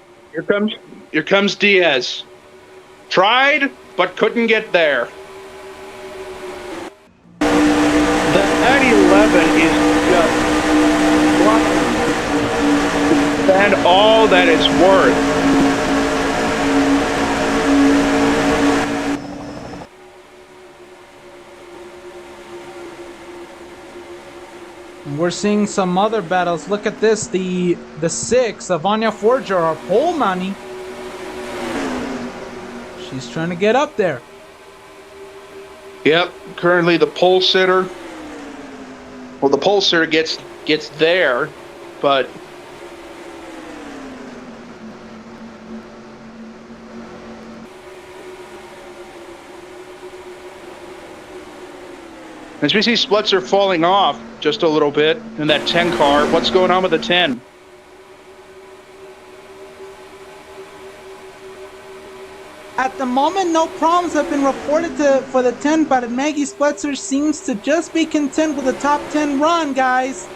Here comes Diaz. Tried, but couldn't get there. That 11 is just and all that it's worth. We're seeing some other battles. Look at this, the 6 of Anya Forger, our pole money. She's trying to get up there. Yep, currently the pole sitter Well, the Pulsar gets there, but as we see Splitzer falling off just a little bit in that 10 car, what's going on with the 10? At the moment, no problems have been reported for the 10, but Maggie Splitzer seems to just be content with the top 10 run, guys.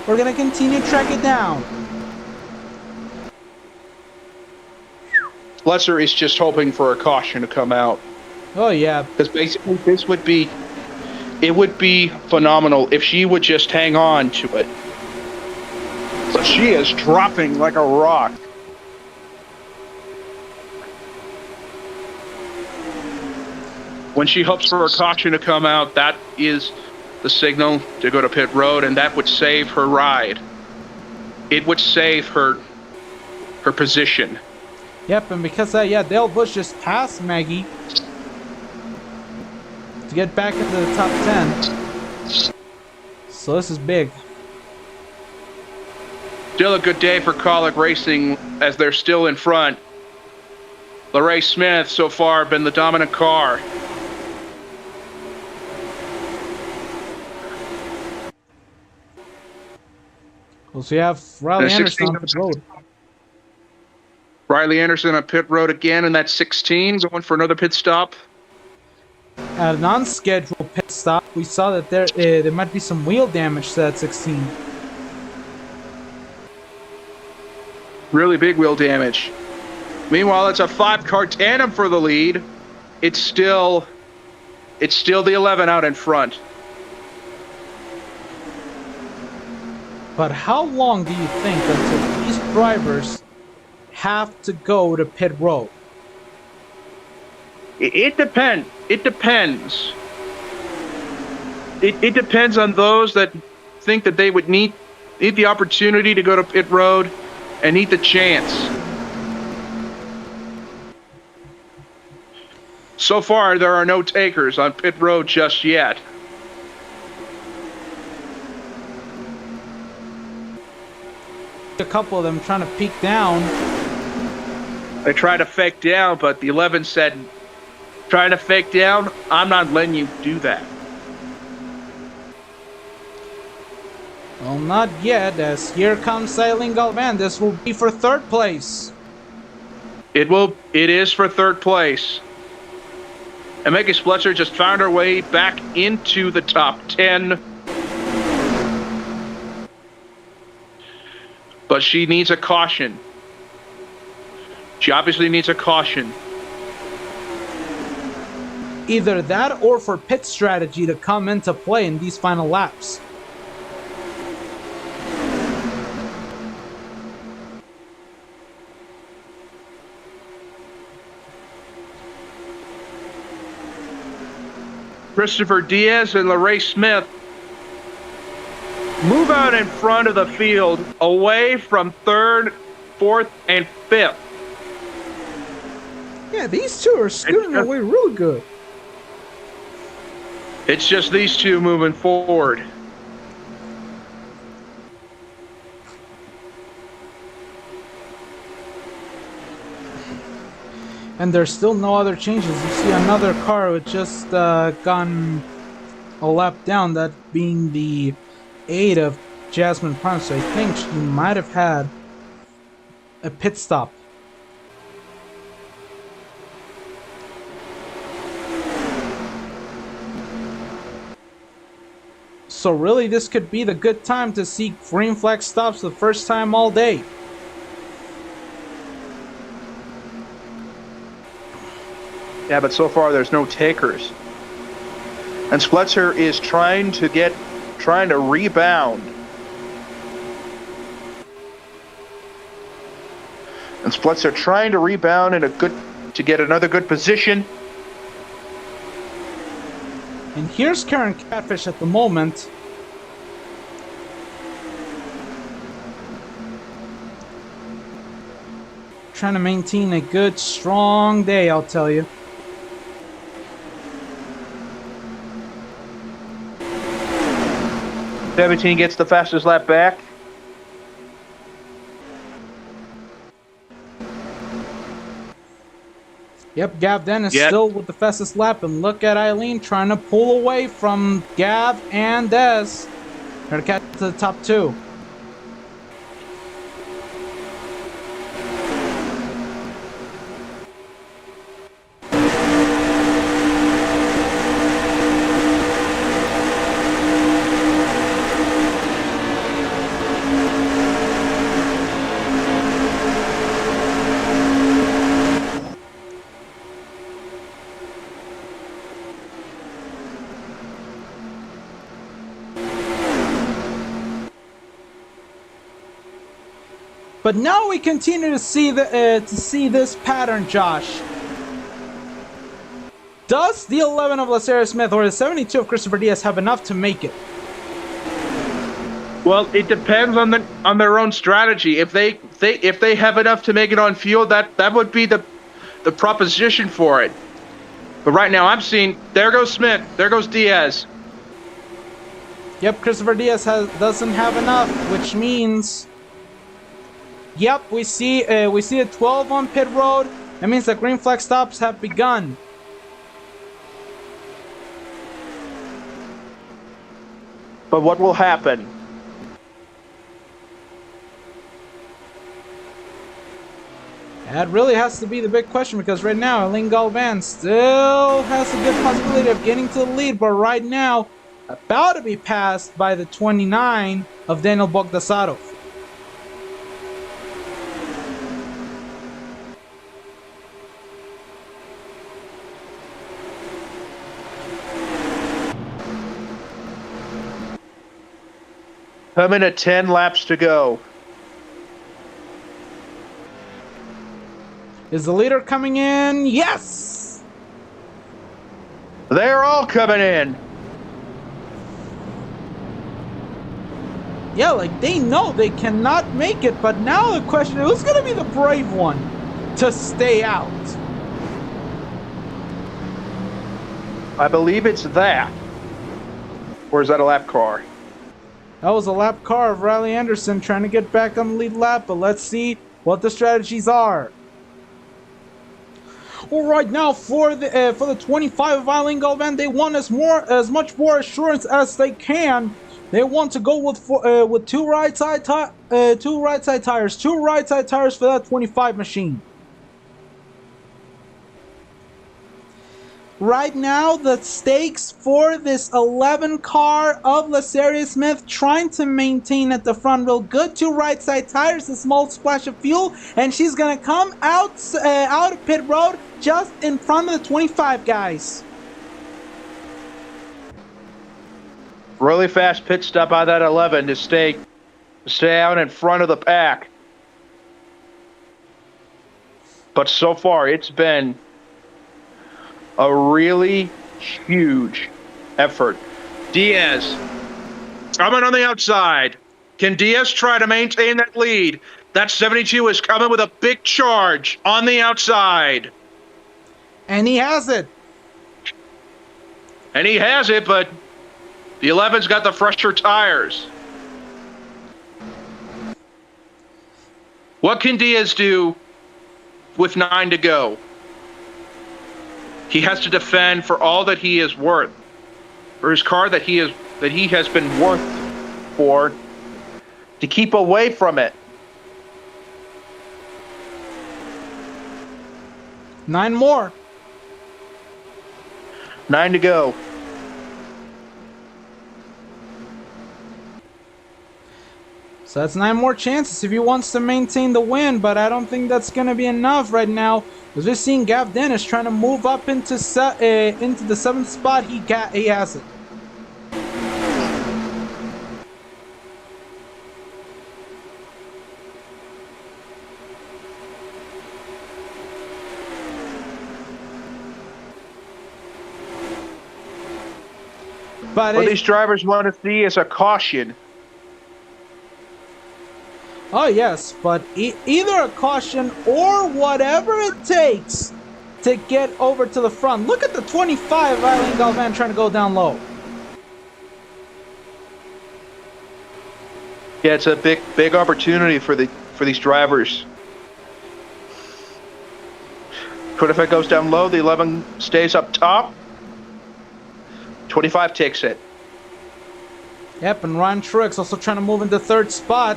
We're gonna continue to track it down. Splitzer is just hoping for a caution to come out. Oh yeah. Because basically it would be phenomenal if she would just hang on to it. But she is dropping like a rock. When she hopes for a caution to come out, that is the signal to go to pit road, and that would save her ride. It would save her position. Yep, and because yeah, Dale Busch just passed Maggie to get back into the top 10. So this is big. Still a good day for Colic Racing as they're still in front. LaRae Smith so far been the dominant car. So you have Riley Anderson on the road. Riley Anderson on pit road again, and that's 16, going for another pit stop. At a non-scheduled pit stop, we saw that there might be some wheel damage to that 16. Really big wheel damage. Meanwhile, it's a 5-car tandem for the lead. It's still the 11 out in front. But how long do you think until these drivers have to go to pit road? It depends. It depends. It depends on those that think that they would need the opportunity to go to pit road and need the chance. So far, there are no takers on pit road just yet. A couple of them trying to peek down. They tried to fake down, but the 11 said, trying to fake down, I'm not letting you do that. Well, not yet, as here comes Eileen Galvan. This will be for third place. It is for third place. And Maggie Splitzer just found her way back into the top 10. But she needs a caution. She obviously needs a caution. Either that or for pit strategy to come into play in these final laps. Christopher Diaz and LaRae Smith move out in front of the field, away from third, fourth, and fifth. Yeah, these two are scooting away really good. It's just these two moving forward. And there's still no other changes. You see another car with just gone a lap down, that being the 8 of Jasmine Prime. So I think she might have had a pit stop. So really, this could be the good time to see green flag stops the first time all day. Yeah, but so far there's no takers. And Splitzer is trying to rebound. And Splitzer trying to rebound to get another good position. And here's Karen Catfish at the moment. Trying to maintain a good, strong day, I'll tell you. 17 gets the fastest lap back. Yep, Gav Dennis Yep. still with the fastest lap, and look at Eileen trying to pull away from Gav and Des. Trying to catch the top two. But now we continue to see this pattern, Josh. Does the 11 of Laceria Smith or the 72 of Christopher Diaz have enough to make it? Well, it depends on their own strategy. If they have enough to make it on fuel, that would be the proposition for it. But right now, I'm seeing there goes Smith, there goes Diaz. Yep, Christopher Diaz doesn't have enough, which means, yep, we see a 12 on pit road. That means the green flag stops have begun. But what will happen? That really has to be the big question, because right now, Eileen Galvan still has a good possibility of getting to the lead, but right now, about to be passed by the 29 of Daniel Bogdasarov. Coming at 10 laps to go. Is the leader coming in? Yes! They're all coming in. Yeah, like they know they cannot make it, but now the question is, who's going to be the brave one to stay out? I believe it's that. Or is that a lap car? That was a lap car of Riley Anderson trying to get back on the lead lap, but let's see what the strategies are. Well, right now for the 25 of Eileen Galvan, they want as much more assurance as they can. They want to go with two right side tires for that 25 machine. Right now, the stakes for this 11 car of Laceria Smith trying to maintain at the front real good. Two right side tires, a small splash of fuel, and she's gonna come out of pit road just in front of the 25 guys. Really fast pit stop by that 11 to stay out in front of the pack. But so far, it's been a really huge effort. Diaz coming on the outside. Can Diaz try to maintain that lead? That 72 is coming with a big charge on the outside. And he has it. And he has it, but the 11's got the fresher tires. What can Diaz do with 9 to go? He has to defend for all that he is worth, for his car that he has been worth for, to keep away from it. 9 more. 9 to go. So that's 9 more chances if he wants to maintain the win, but I don't think that's going to be enough right now. Because we're seeing Gav Dennis trying to move up into the 7th spot. He has it. But What these drivers want to see is a caution. Oh yes, but either a caution or whatever it takes to get over to the front. Look at the 25 Eileen Galvan trying to go down low. Yeah, it's a big opportunity for these drivers. But if it goes down low, the 11 stays up top. 25 takes it. Yep, and Ryan Truex also trying to move into third spot.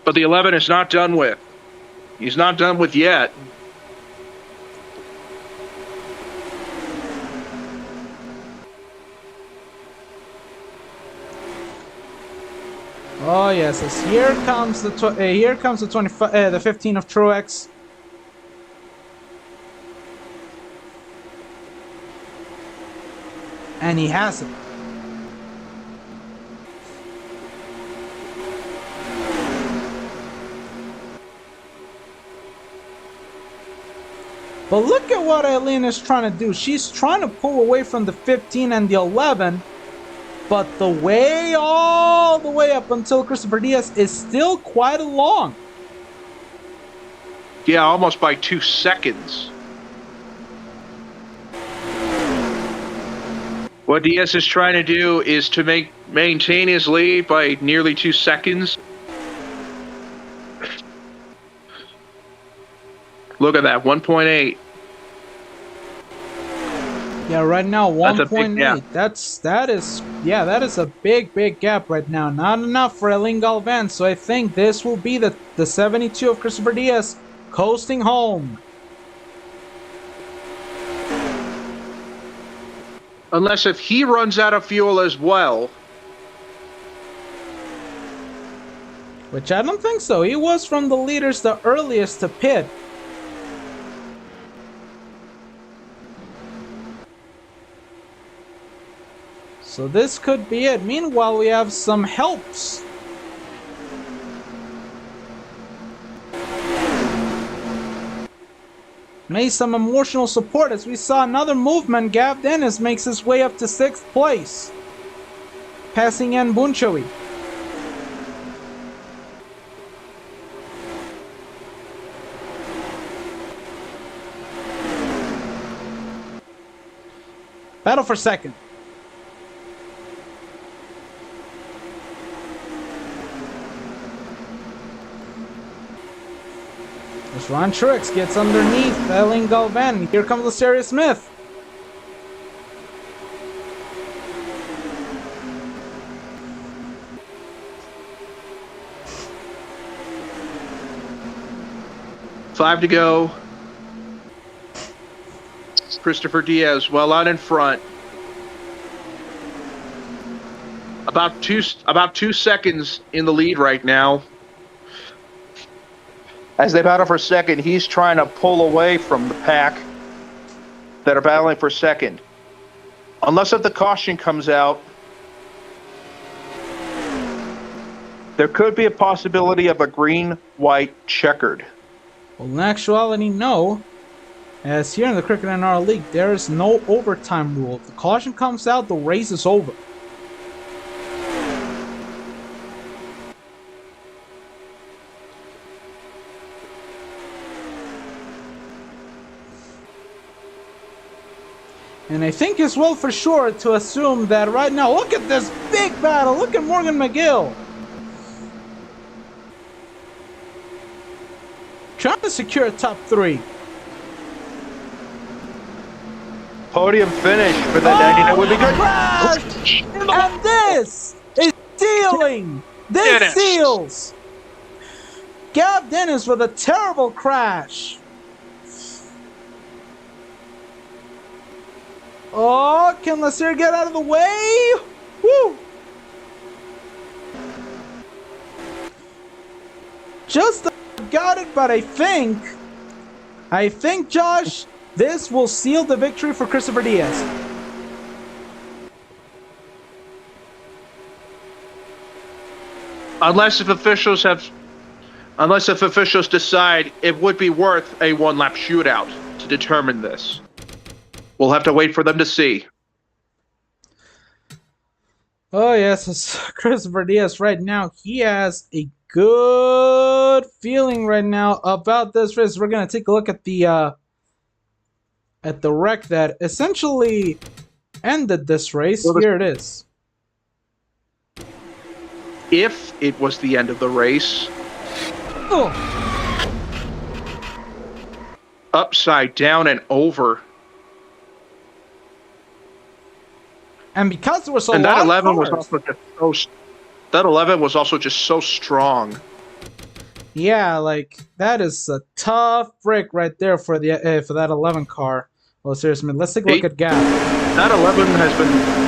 But the 11 is not done with. He's not done with yet. Oh yes, as here comes the 25, the 15 of Truex. And he has it. But look at what Eileen is trying to do. She's trying to pull away from the 15 and the 11. But the way all the way up until Christopher Diaz is still quite long. Yeah, almost by 2 seconds. What Diaz is trying to do is to maintain his lead by nearly 2 seconds. Look at that, 1.8. Yeah, right now 1.8. That's that is a big gap right now. Not enough for Eileen Galvan. So I think this will be the 72 of Christopher Diaz coasting home. Unless if he runs out of fuel as well. Which I don't think so. He was from the leaders the earliest to pit. So this could be it. Meanwhile, we have some helps. Made some emotional support as we saw another movement. Gav Dennis makes his way up to 6th place, passing Ian Bunchowi. Battle for second. As Ron Truex gets underneath Eileen Galvan. Here comes Laceria Smith. Five to go. Christopher Diaz well out in front. About two seconds in the lead right now. As they battle for second, he's trying to pull away from the pack that are battling for second. Unless if the caution comes out, there could be a possibility of a green-white checkered. Well, in actuality, no. As here in the Cricket NR League, there is no overtime rule. If the caution comes out, the race is over. And I think as well for sure to assume that right now, look at this big battle. Look at Morgan McGill. Trying to secure a top 3. Podium finish for the 99 would be good. Crash! And this is sealing. This Dennis. seals. Gav Dennis with a terrible crash. Oh, can Laceria get out of the way? Woo! Just got it, but I think, Josh, this will seal the victory for Christopher Diaz. Unless if officials decide it would be worth a one-lap shootout to determine this. We'll have to wait for them to see. Oh yes, it's Christopher Diaz right now. He has a good feeling right now about this race. We're gonna take a look at the wreck that essentially ended this race. Well, Here it is. If it was the end of the race, Oh, upside down and over. and because there was a And that lot 11 of was cars. also just that 11 was also just so strong. Yeah, like that is a tough break right there for that 11 car. Well, seriously, man, let's take a look at Gap. That 11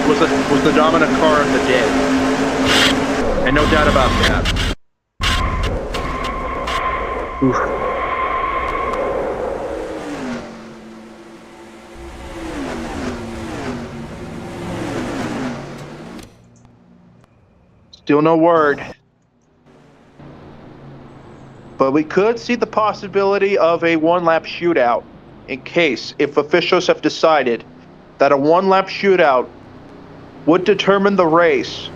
was the dominant car of the day, and no doubt about that. Oof. Still no word. But we could see the possibility of a one-lap shootout in case, if officials have decided that a one-lap shootout would determine the race,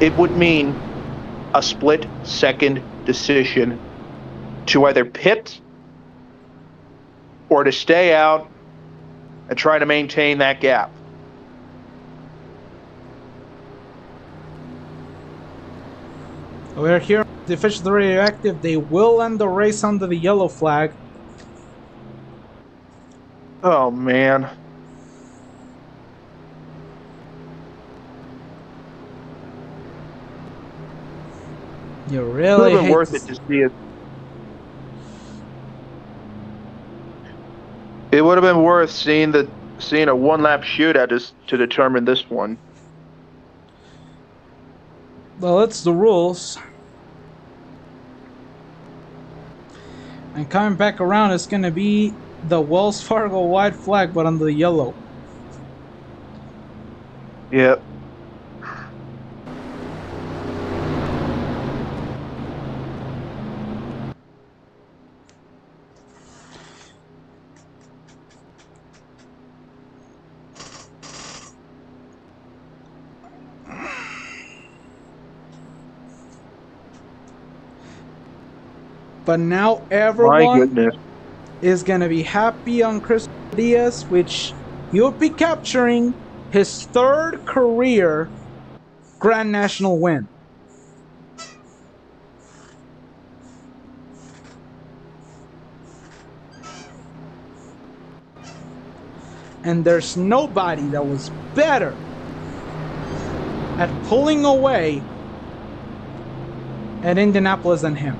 it would mean a split-second decision to either pit or to stay out and try to maintain that gap. We're here. The officials are already active. They will end the race under the yellow flag. Oh, man. You It really would have been hate worth it to see it. It would have been worth seeing a one-lap shootout to determine this one. Well, it's the rules. And coming back around, it's going to be the Wells Fargo white flag, but under the yellow. Yep. But now My everyone goodness. is going to be happy on Chris Diaz, which he'll be capturing his third career Grand National win. And there's nobody that was better at pulling away at Indianapolis than him.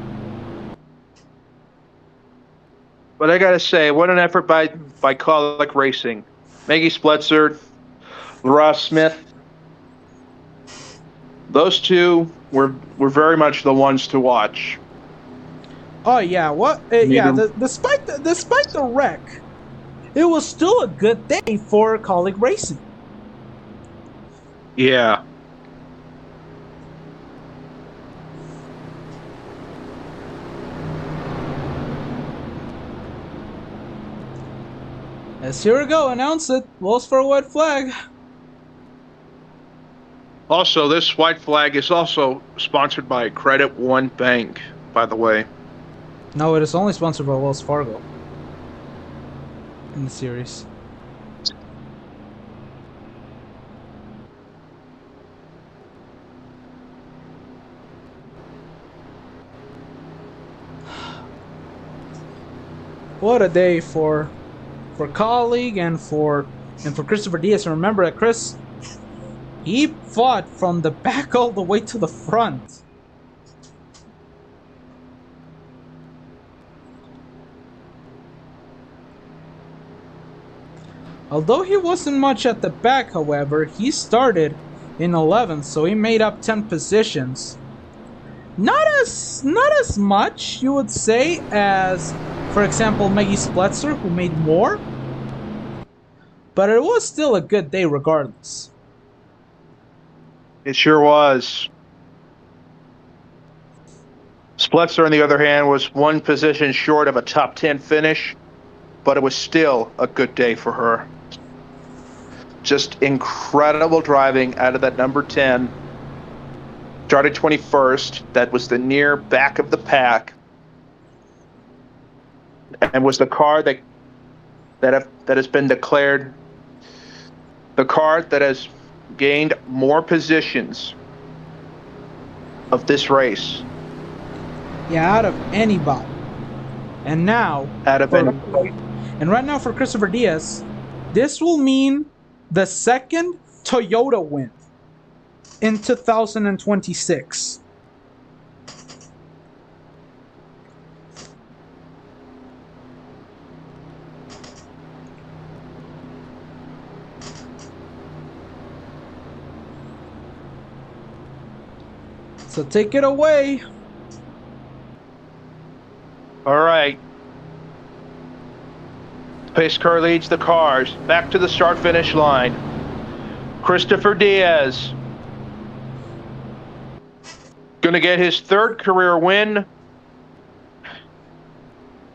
But I gotta say, what an effort by Colic Racing. Maggie Spletzer, Ross Smith. Those two were very much the ones to watch. Oh yeah, what? Despite the wreck, it was still a good day for Colic Racing. Yeah. As here we go, announce it. Wells Fargo white flag. Also, this white flag is also sponsored by Credit One Bank, by the way. No, it is only sponsored by Wells Fargo in the series. What a day for Colleague and for Christopher Diaz. And remember that Chris, he fought from the back all the way to the front. Although he wasn't much at the back, however, he started in 11th, so he made up 10 positions. Not as much, you would say, as, for example, Maggie Spletzer, who made more. But it was still a good day regardless. It sure was. Spletzer, on the other hand, was one position short of a top 10 finish, but it was still a good day for her. Just incredible driving out of that number 10. Started 21st. That was the near back of the pack, and was the car that has been declared the car that has gained more positions of this race Yeah, out of anybody. And now, out of any. right now for Christopher Diaz, this will mean the second Toyota win in 2026. So take it away. All right. Pace car leads the cars back to the start finish line. Christopher Diaz going to get his third career win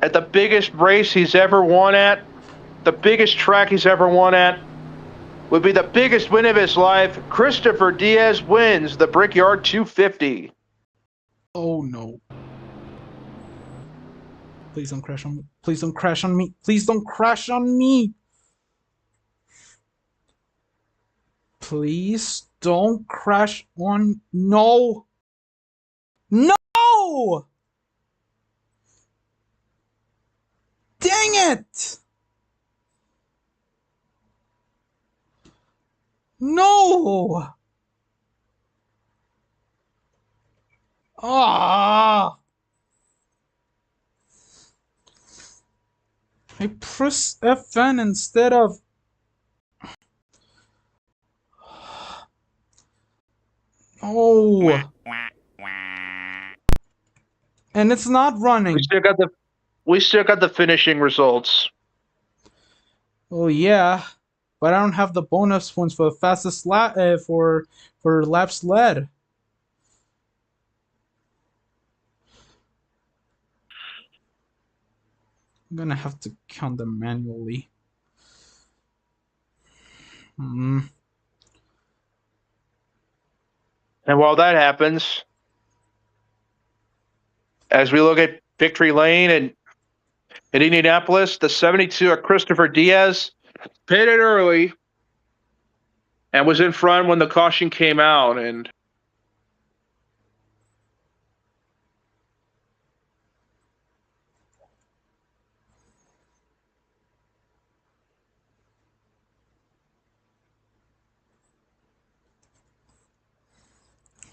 at the biggest race he's ever won at, the biggest track he's ever won at. Would be the biggest win of his life. Christopher Diaz wins the Brickyard 250. Oh no. Please don't crash on me. Please don't crash on me. Please don't crash on me. Please don't crash on. No. No! Dang it! No! Ah! I press FN instead of. Oh! And it's not running. We still got the finishing results. Oh yeah, but I don't have the bonus points for the fastest lap for laps led. I'm gonna have to count them manually. Hmm. And while that happens, as we look at Victory Lane and in Indianapolis, the 72 of Christopher Diaz pitted early and was in front when the caution came out. And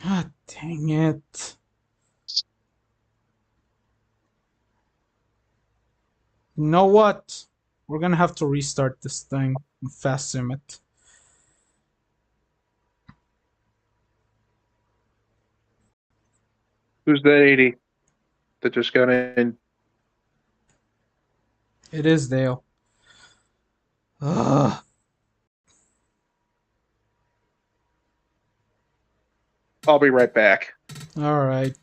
God dang it. You know what? We're gonna have to restart this thing and fast sim it. who's that 80 that just got in? It is Dale. Ugh. I'll be right back. Alright.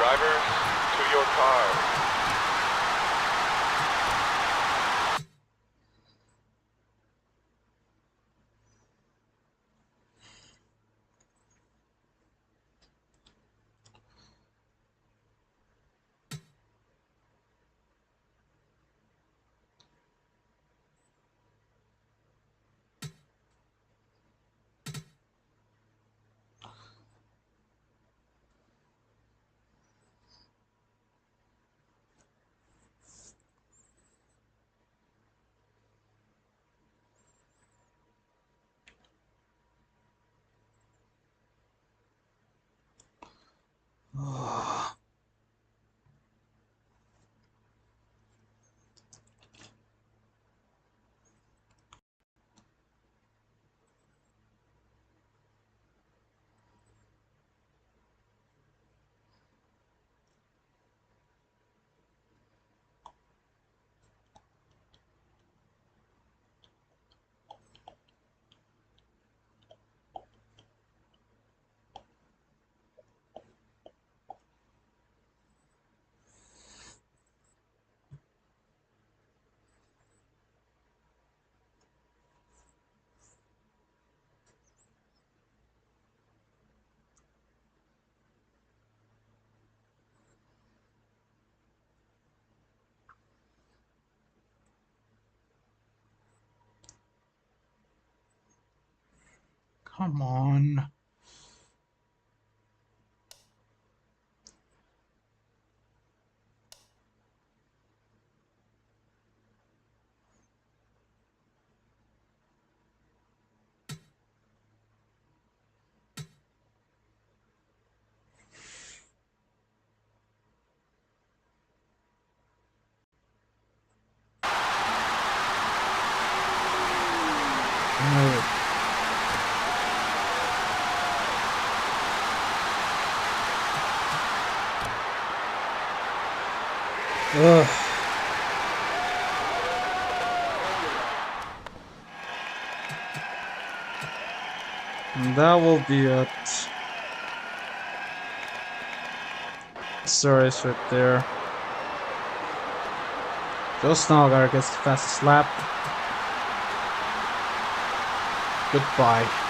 Drivers, to your cars. come on. No. Ugh. And that will be it. Series right there. Joe Snellgar gets the fastest lap. Goodbye.